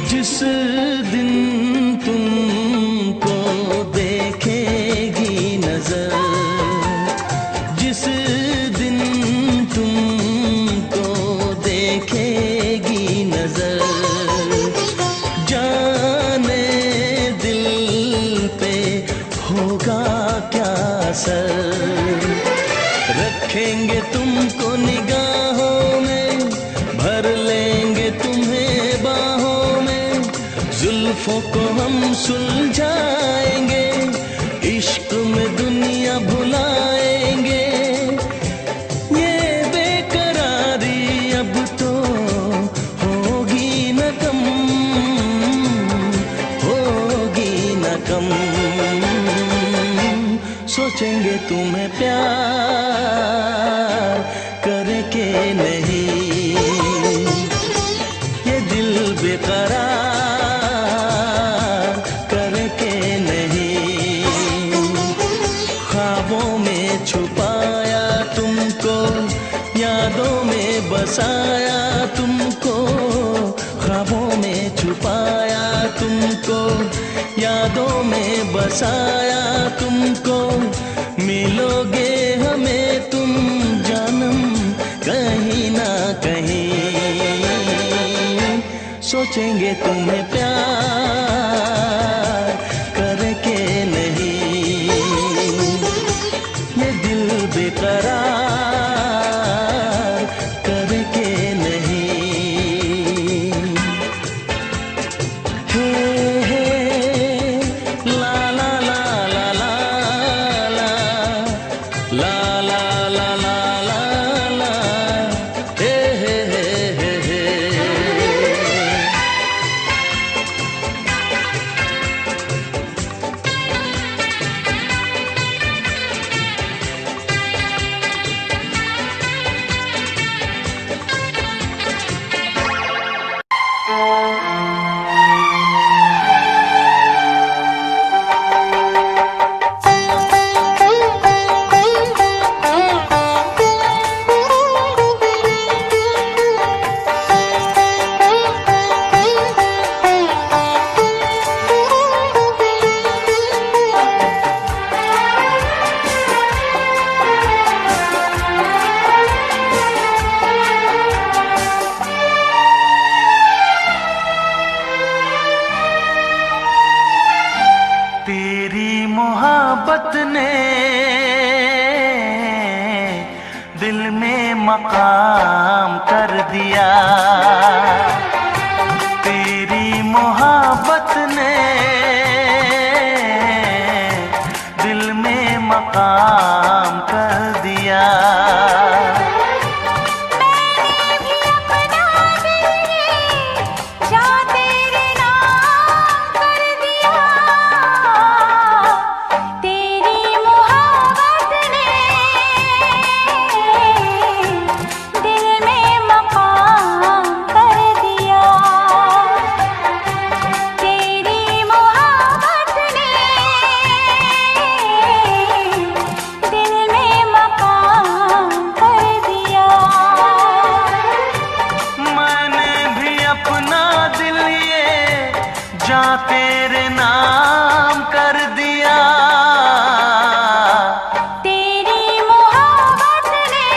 जिस दिन तुमको देखेगी नजर, जिस दिन तुमको देखेगी नजर, जाने दिल पे होगा क्या असर। रखेंगे तुमको निगाहों में, भर लेंगे तुम्हें बाहों में, जुल्फों को हम सुलझाएंगे, इश्क में दुनिया भुलाएंगे। ये बेकरारी अब तो होगी न कम, होगी न कम। सोचेंगे तुम्हें प्यार करे के नहीं, ये दिल बेकरार करे के नहीं। ख्वाबों में छुपाया तुमको, यादों में बसाया तुमको, ख्वाबों में छुपाया तुमको, यादों में बसाया तुमको। मिलोगे हमें तुम जानम कहीं ना कहीं, सोचेंगे तुम्हें प्यार करे के नहीं, ये दिल बेकरार करे के नहीं। हे हे ला ला ला ला ला ला ला ला ला ला ला ला, हे हे हे हे हे। दिल में मकाम कर दिया। तेरी मोहब्बत ने दिल में मकाम कर दिया। तेरे नाम कर दिया। तेरी मोहब्बत ने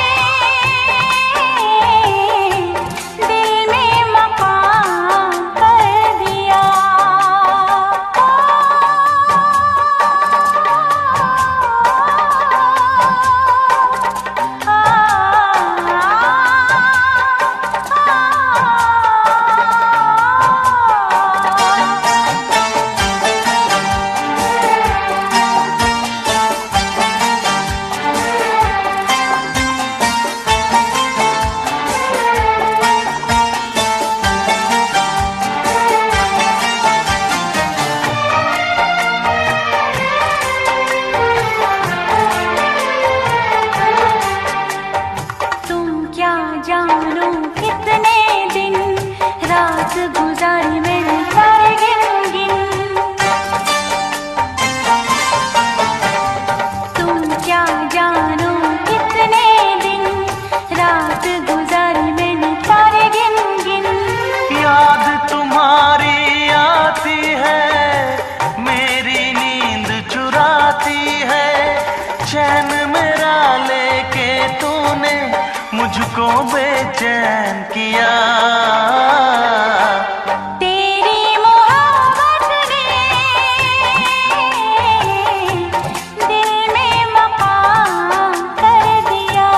दिल में मकाम कर दिया। जानो कितने दिन रात गुजारी मैंने सारे गिन गिन। तुम क्या जानो कितने दिन रात गुजारी मैंने सारे गिन गिन। याद तुम्हारी आती है, मेरी नींद चुराती है। चैन मेरा लेके तूने मुझको बेचैन किया। तेरी मोहब्बत ने दिल में मकाम कर दिया।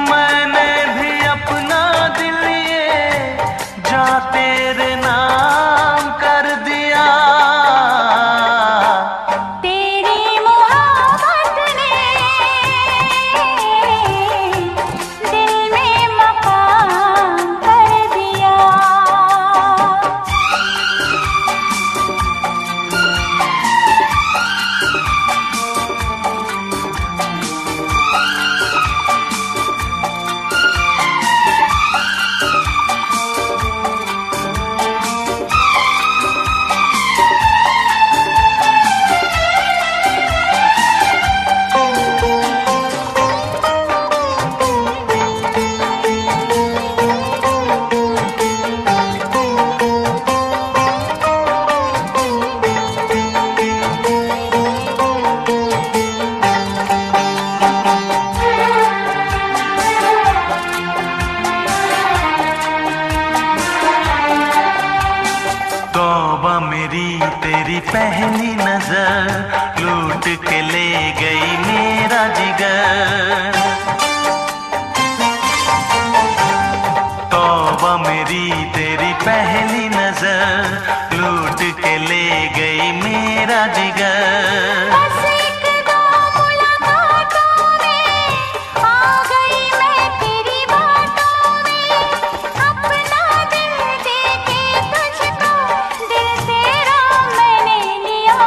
मैंने भी अपना दिल ये जा तेरे नाम कर दिया। तेरी मोहब्बत ने दिल में मकाम कर दिया। तौबा मेरी तेरी पहली नजर लूट के ले गई मेरा जिगर। तौबा मेरी तेरी पहली नजर लूट के ले गई मेरा जिगर। बस एक दो मुलाकातों में आ गई मैं तेरी बातों में। अपना दिल देके तुझको दिल तेरा मैंने लिया।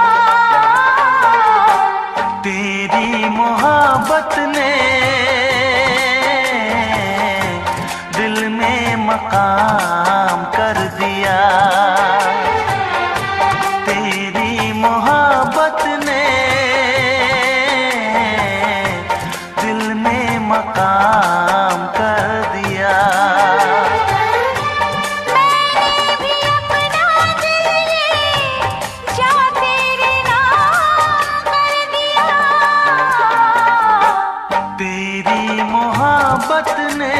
तेरी मोहब्बत ने दिल में मकाम कर दिया। तेरी मोहब्बत ने दिल में मकाम कर दिया। मैंने भी अपना दिल ये जा तेरे नाम कर दिया। तेरी मोहब्बत ने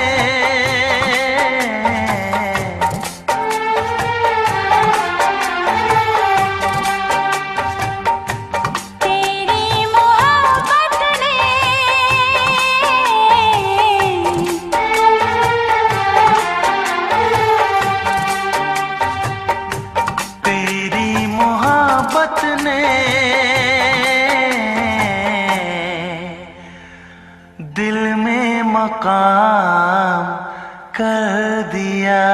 दिल में मकाम कर दिया।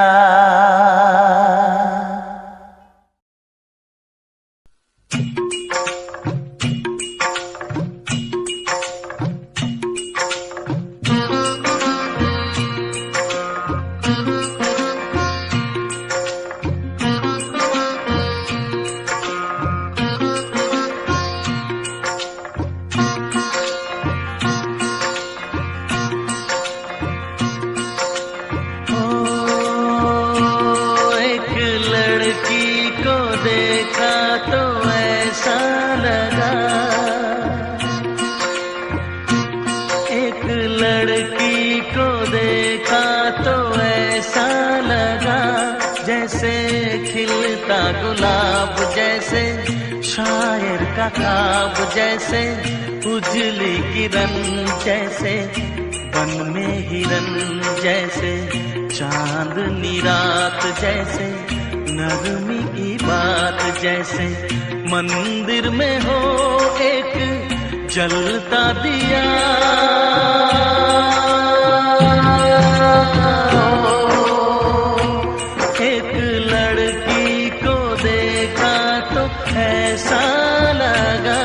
गुलाब जैसे शायर का ख्वाब जैसे उजली किरण जैसे बन में हिरन जैसे चांदनी रात जैसे नरमी की बात जैसे मंदिर में हो एक जलता दिया। ऐसा लगा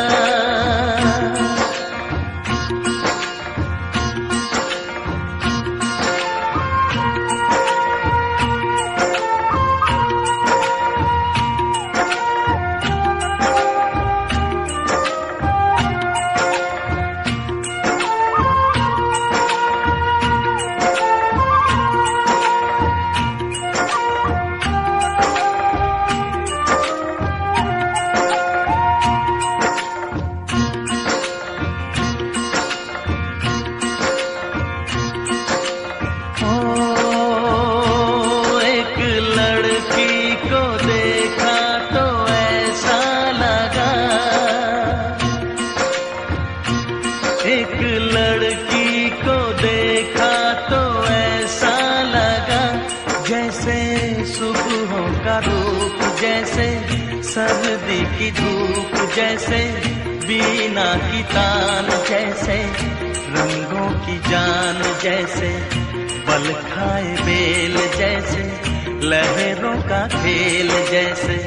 सर्दी की धूप जैसे बीना की तान जैसे रंगों की जान जैसे बल खाए बेल जैसे लहरों का खेल जैसे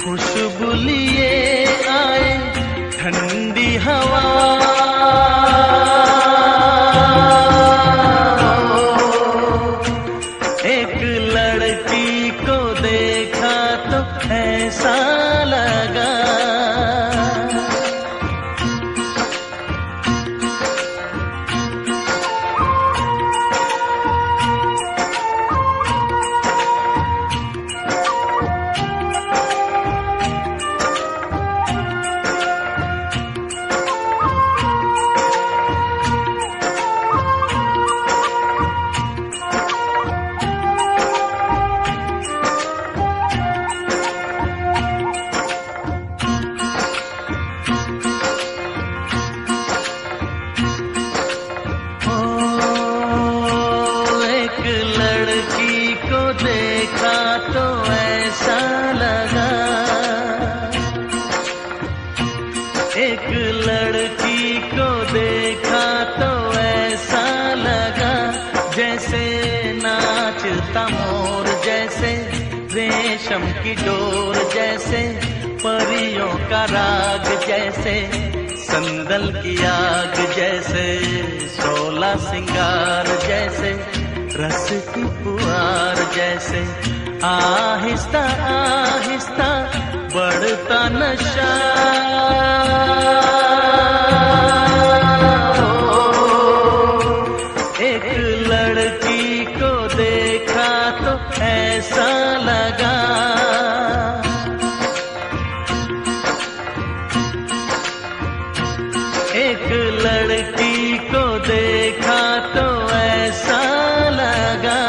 खुशबू लिए आए ठंडी हवा। एक लड़की को देखा तो ऐसा लगा एक लड़की को देखा तो ऐसा लगा जैसे नाचता मोर जैसे रेशम की डोर जैसे परियों का राग जैसे संदल की आग जैसे सोलह सिंगार जैसे रस की पुआर जैसे आहिस्ता आहिस्ता बढ़ता नशा। एक लड़की को देखा तो ऐसा लगा एक लड़की को देखा तो ऐसा लगा।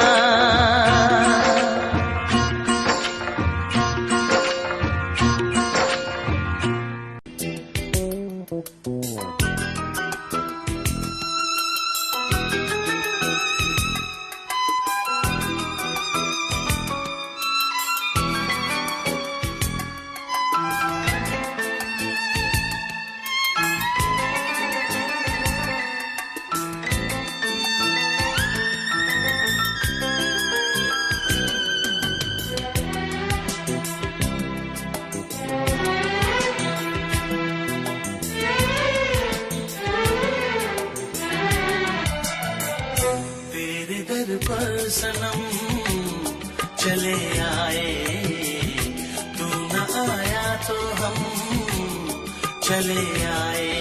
पर सनम चले आए, तू न आया तो हम चले आए।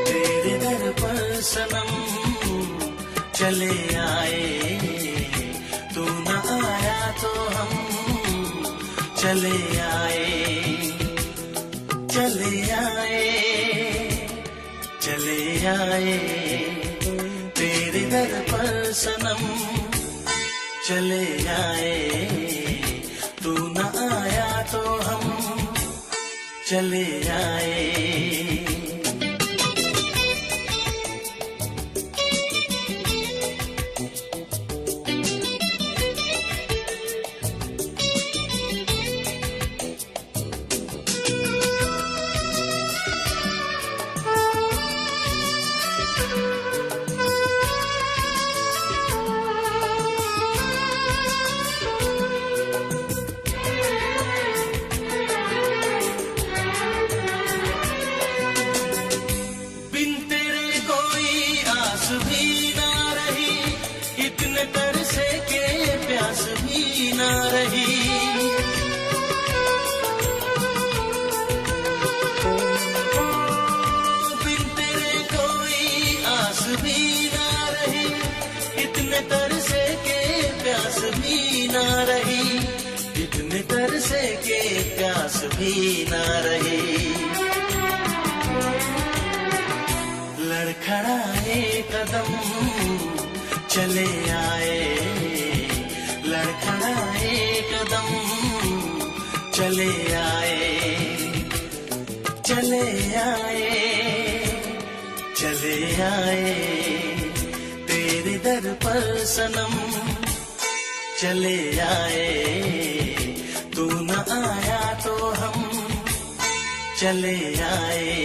तेरे दर पर सनम चले आए, तू न आया तो हम चले आए, चले आए, चले आए। तेरे दर पर सनम चले आए, तू न आया तो हम चले आए। ना रही बिन तेरे कोई आस भी ना रही, इतने तरसे के प्यास भी ना रही, इतने तरसे के प्यास भी ना रही। लड़खड़ाए कदम चले आए, लड़खड़ाए कदम चले आए, चले आए, चले आए। तेरे दर पर सनम चले आए, तू न आया तो हम चले आए।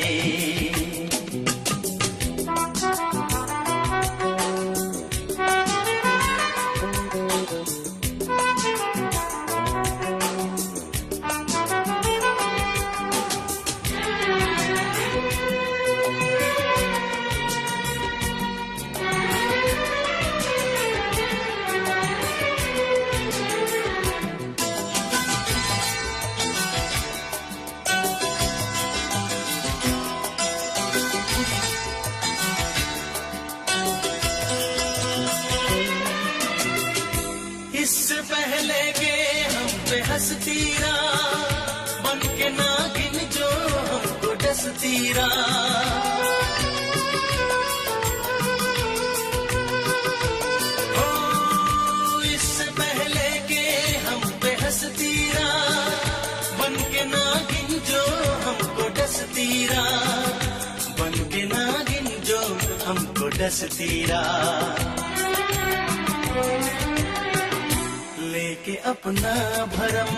इससे पहले के हम पे हंसती रहा, बन के नागिन जो हमको डसती रहा। ओ इससे पहले के हम पे हंसती रहा, बन के नागिन जो हमको डसती रहा, बन के नागिन जो हमको डसती रहा। लेके अपना भरम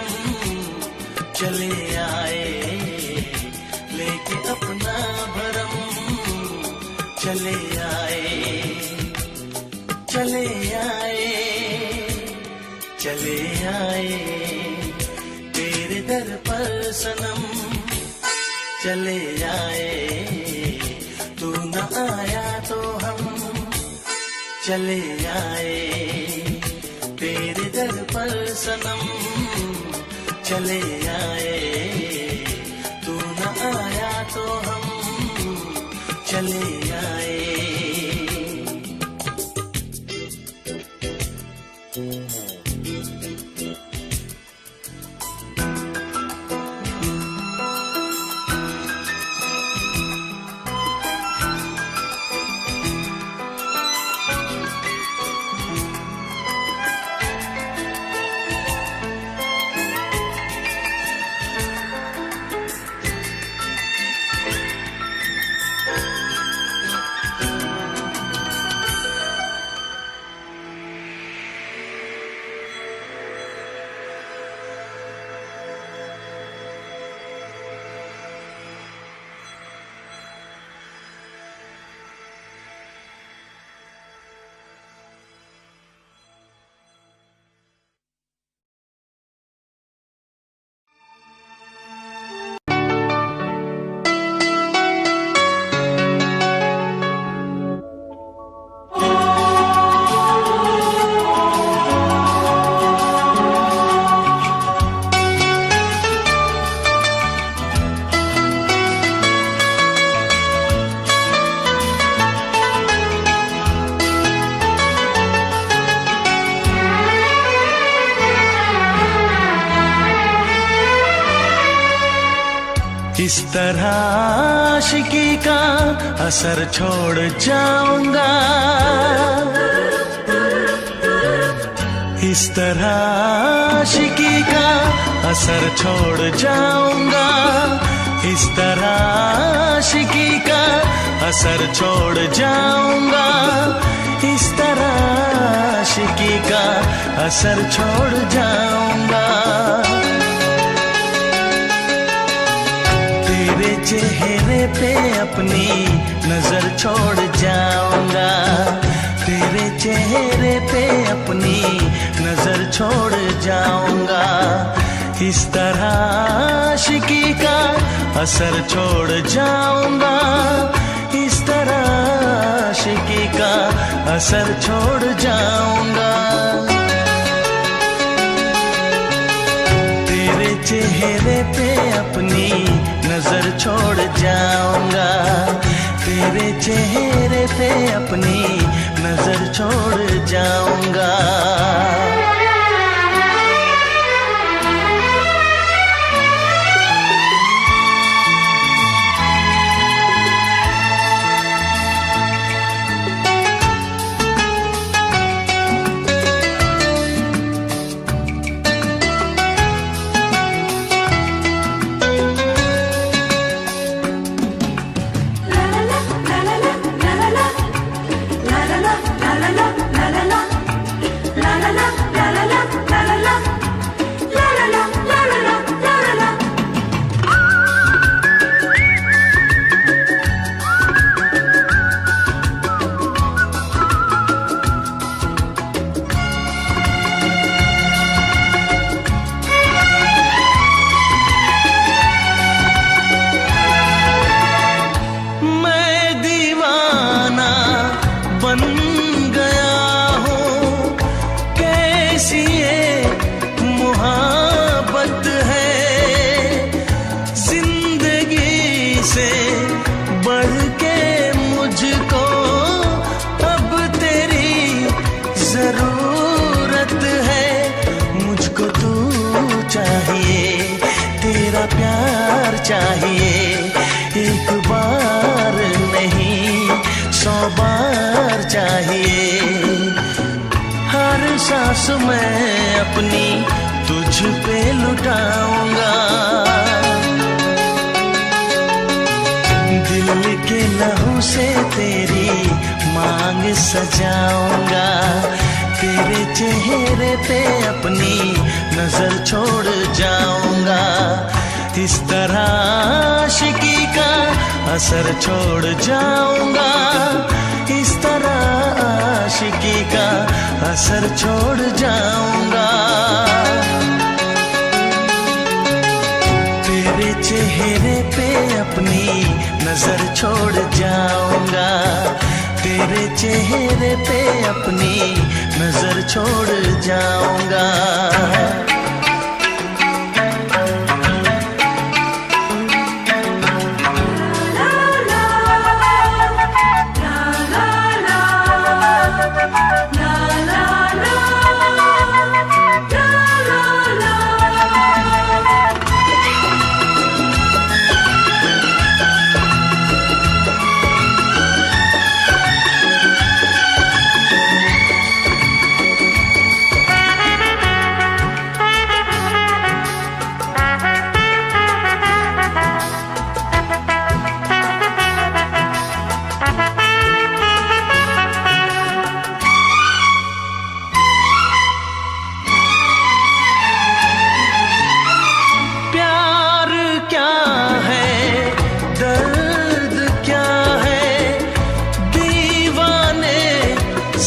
चले आए, लेके अपना भरम चले आए, चले आए, चले आए। तेरे दर पर सनम चले आए, तू न आया तो हम चले आए। तेरे दर पर सनम चले आए, तू न आया तो हम चले आए। इस तरह आशिकी का असर छोड़ जाऊंगा, इस तरह आशिकी का असर छोड़ जाऊंगा, इस तरह आशिकी का असर छोड़ जाऊंगा, इस तरह आशिकी का असर छोड़ जाऊंगा। तेरे चेहरे पे अपनी नजर छोड़ जाऊंगा, तेरे चेहरे पे अपनी नजर छोड़ जाऊंगा, इस तरह आशिकी का असर छोड़ जाऊंगा, इस तरह आशिकी का असर छोड़ जाऊंगा। तेरे चेहरे पे अपनी नजर छोड़ जाऊंगा, तेरे चेहरे पे अपनी नजर छोड़ जाऊंगा। चाहिए एक बार नहीं 100 बार चाहिए, हर सांस मैं अपनी तुझ पे लुटाऊंगा, दिल के लहू से तेरी मांग सजाऊंगा, तेरे चेहरे पे अपनी नजर छोड़ जाऊंगा, इस तरह आशिकी का असर छोड़ जाऊंगा, इस तरह आशिकी का असर छोड़ जाऊंगा। तेरे चेहरे पे अपनी नजर छोड़ जाऊंगा, तेरे चेहरे पे अपनी नजर छोड़ जाऊंगा।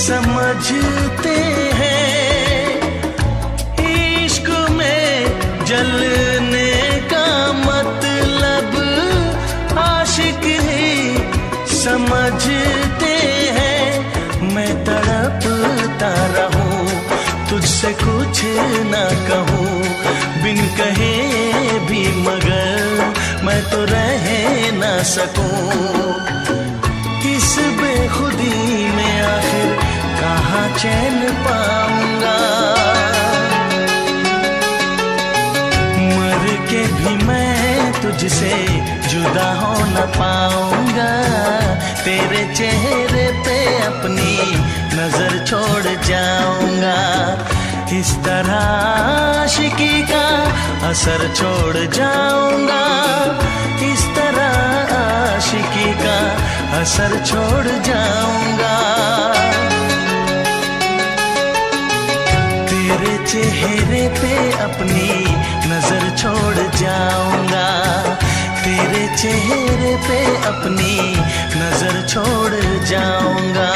समझते हैं इश्क में जलने का मतलब आशिक ही समझते हैं। मैं तड़पता रहूं तुझसे कुछ ना कहूं, बिन कहे भी मगर मैं तो रह ना सकूं। इस बेखुदी में आखिर कहाँ चैन पाऊंगा, मर के भी मैं तुझ तुझसे जुदा हो न पाऊंगा, तेरे चेहरे पे अपनी नजर छोड़ जाऊंगा। इस तरह आशिकी का असर छोड़ जाऊंगा, इस तरह आशिकी का असर छोड़ जाऊंगा। तेरे चेहरे पे अपनी नजर छोड़ जाऊंगा, तेरे चेहरे पे अपनी नजर छोड़ जाऊंगा।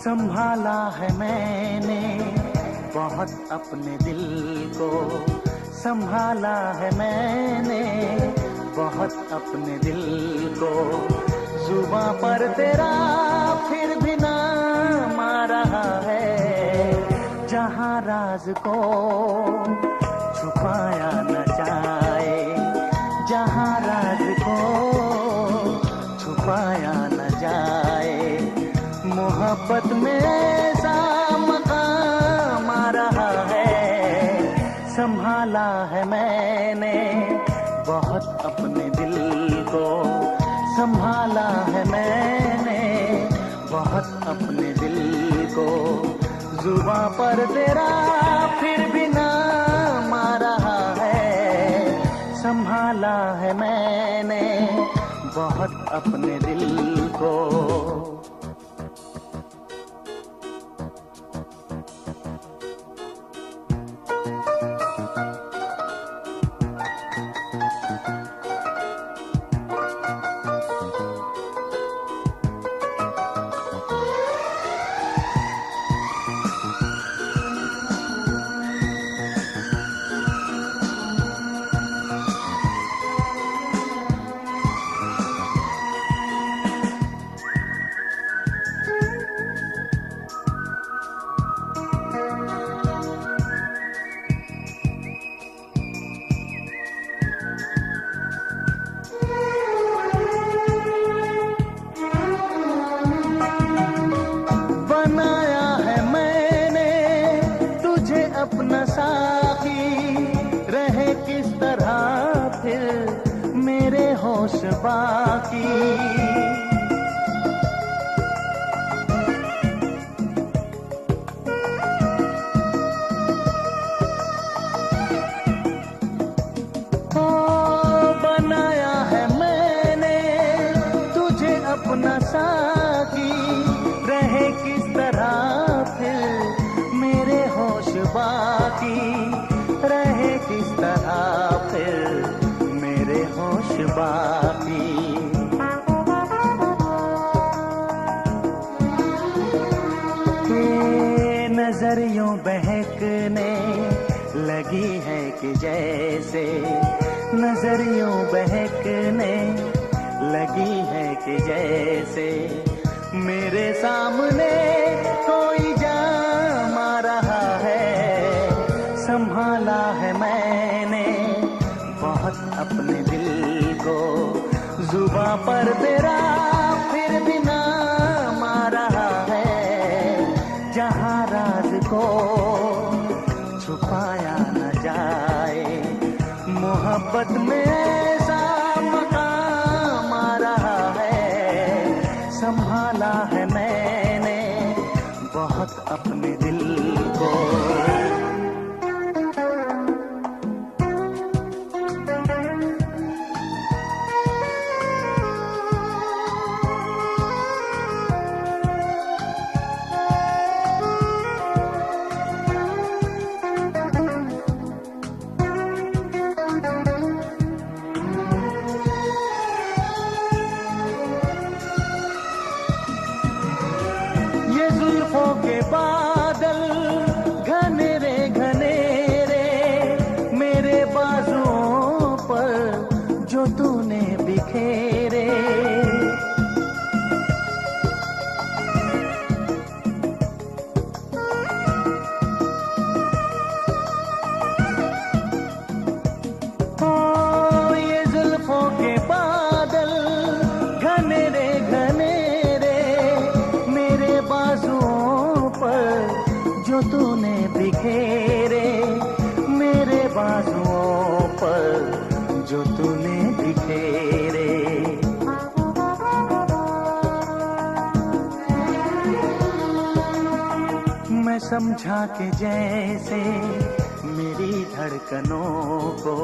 संभाला है मैंने बहुत अपने दिल को, संभाला है मैंने बहुत अपने दिल को। जुबां पर तेरा फिर भी नाम आ रहा है, जहां राज को छुपाया न जाए, जहां राज को छुपाया न जाए। मोहब्बत में ऐसा मकाम आ रहा है, संभाला है मैंने बहुत अपने दिल को, संभाला है मैंने बहुत अपने दिल को। जुबां पर तेरा फिर भी नाम आ रहा है, संभाला है मैंने बहुत अपने दिल को। अपना साथी रहे किस तरह फिर मेरे होश बाकी। ओ बनाया है मैंने तुझे अपना साथी, रहे किस तरह फिर मेरे होश बाकी, रहे किस तरह फिर मेरे होश बाकी। के नजरियों बहकने लगी है कि जैसे, नजरियों बहकने लगी है कि जैसे मेरे सामने कोई जाम आ रहा है। संभाला है मैंने बहुत अपने दिल को, जुबां पर तेरा फिर भी नाम आ रहा है। जहां राज को छुपाया न जाए, मोहब्बत में ऐसा मकाम आ रहा है। संभाला है मैंने बहुत अपने दिल को। बाजुओं पर जो तूने बिखेरे, ये जुल्फों के बादल घने रे मेरे बाजुओं पर जो तूने बिखेरे, मेरे बाजुओं पर जो तूने बिखेरे। मैं समझा कि जैसे मेरी धड़कनों को,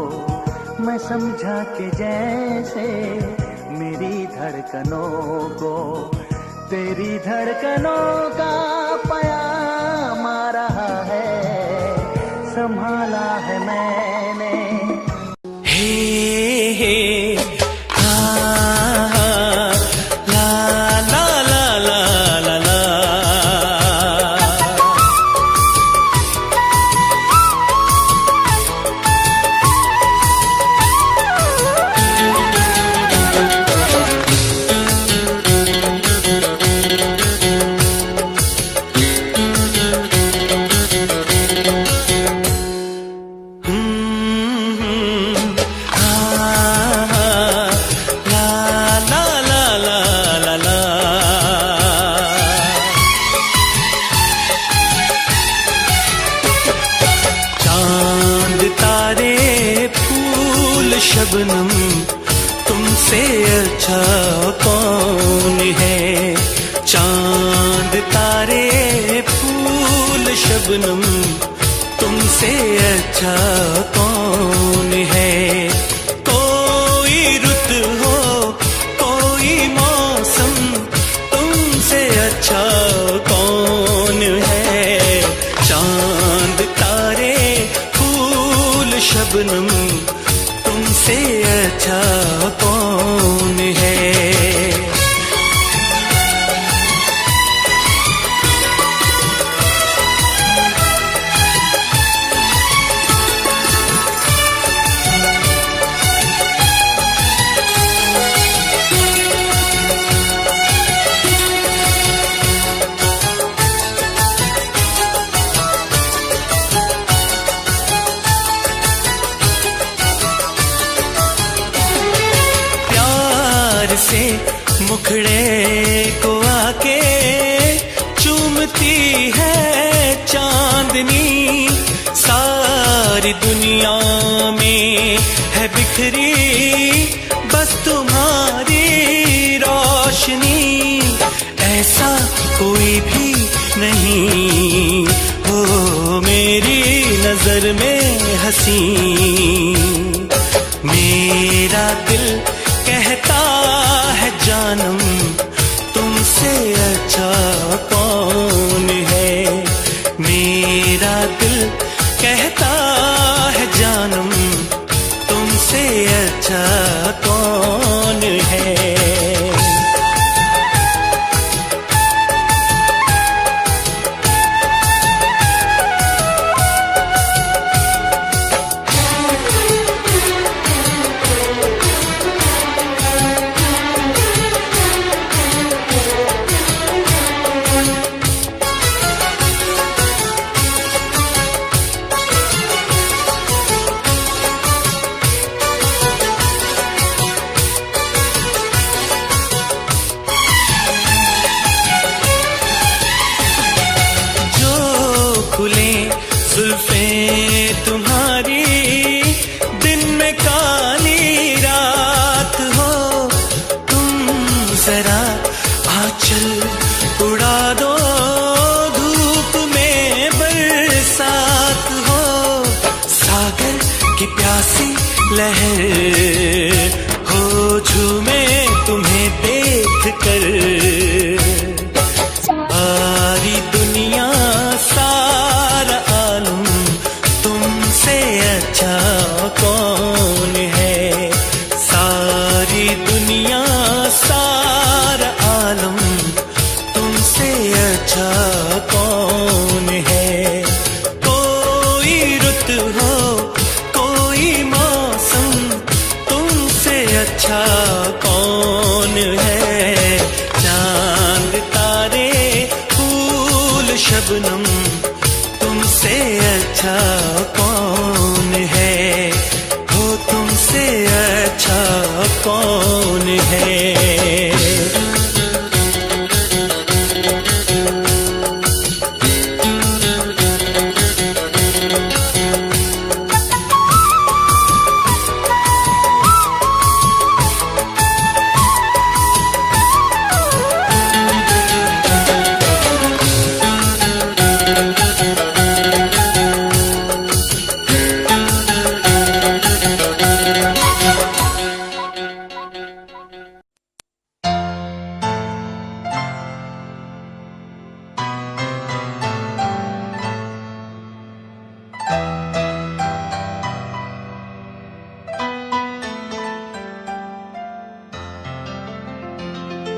मैं समझा कि जैसे मेरी धड़कनों को तेरी धड़कनों का पयाम आ रहा है, संभाला है मैंने। हे हे हा हा ला ला ला ला ला ला। शबनम तुमसे अच्छा कौन है, चांद तारे फूल शबनम तुमसे अच्छा कौन है। कोई रुत हो कोई मौसम तुमसे अच्छा कौन है, चांद तारे फूल शबनम तुमसे अच्छा कौन है। से मुखड़े को आके चूमती है चांदनी, सारी दुनिया में है बिखरी बस तुम्हारी रोशनी। ऐसा कोई भी नहीं हो मेरी नजर में हंसी, मेरा दिल कहता है जानम तुमसे अच्छा कौन है, मेरा दिल कहता है जानम तुमसे अच्छा कौन है। जुल्फे तुम्हारी दिन में काली रात हो, तुम जरा आंचल उड़ा दो धूप में बरसात हो, सागर की प्यासी लहर हो झूमे तुम्हें देख कर, सारी दुनिया सारा आलम तुमसे अच्छा कौन है, सारी दुनिया सारा आलम तुमसे अच्छा कौन है। कोई रुत हो कोई अच्छा कौन है? चांद तारे फूल शबनम, तुमसे अच्छा कौन है? हो तुमसे अच्छा कौन है?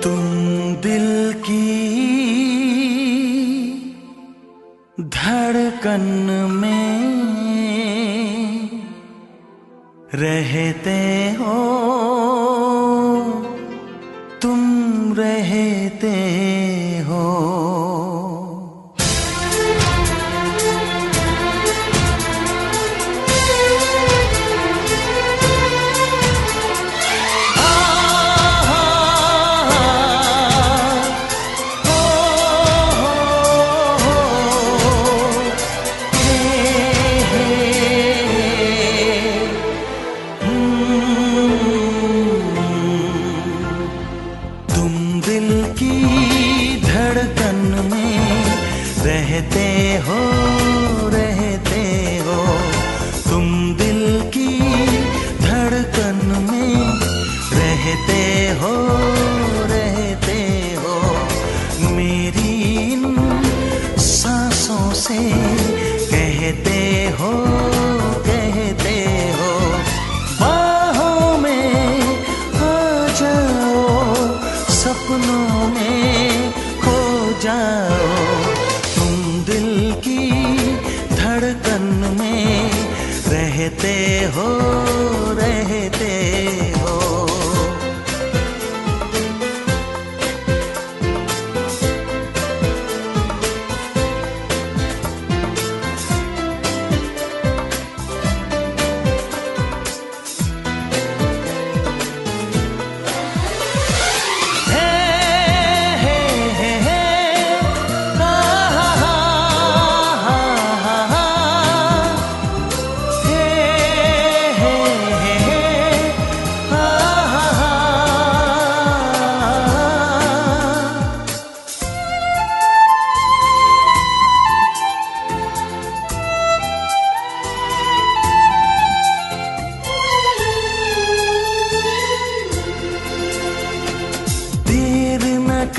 तुम दिल की धड़कन में रहते हो, तुम रहते हो। रहते हो, तुम दिल की धड़कन में रहते हो, रहते हो। मेरी इन सांसों से कहते हो, कहते हो। बाहों में आ जाओ, सपनों में खो जाओ। धड़कन में रहते हो, रहते हो।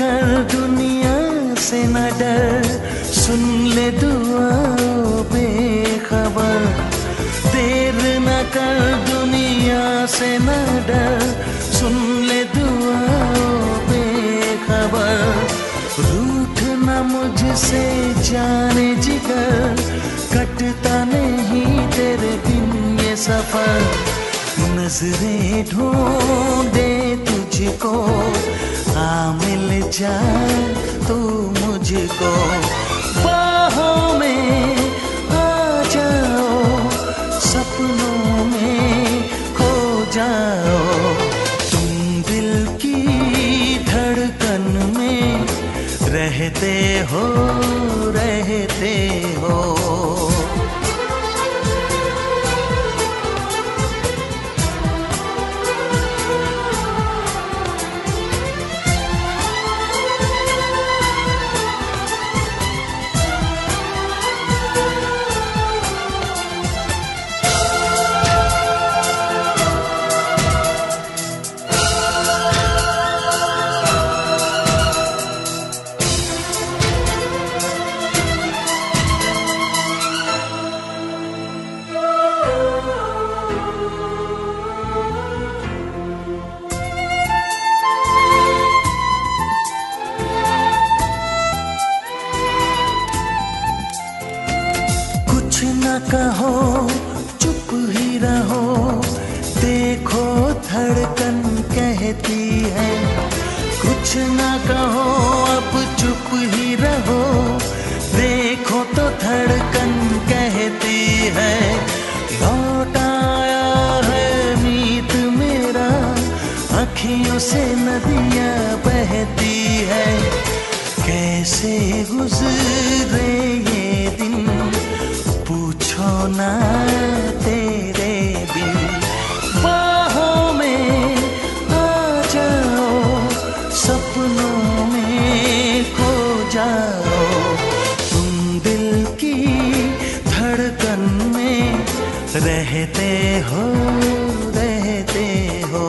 कर दुनिया से न डर, सुन ले दुआ बेखबर। देर न कर दुनिया से न डर, सुन ले दुआ बेखबर। रूठ न मुझसे जाने जिगर, कटता नहीं तेरे बिन ये सफर। नजरें ढूंढे तुझको, आ मिल जाए तू मुझको। बाहों में आ जाओ, सपनों में खो जाओ। तुम दिल की धड़कन में रहते हो, रहते हो। रहते हो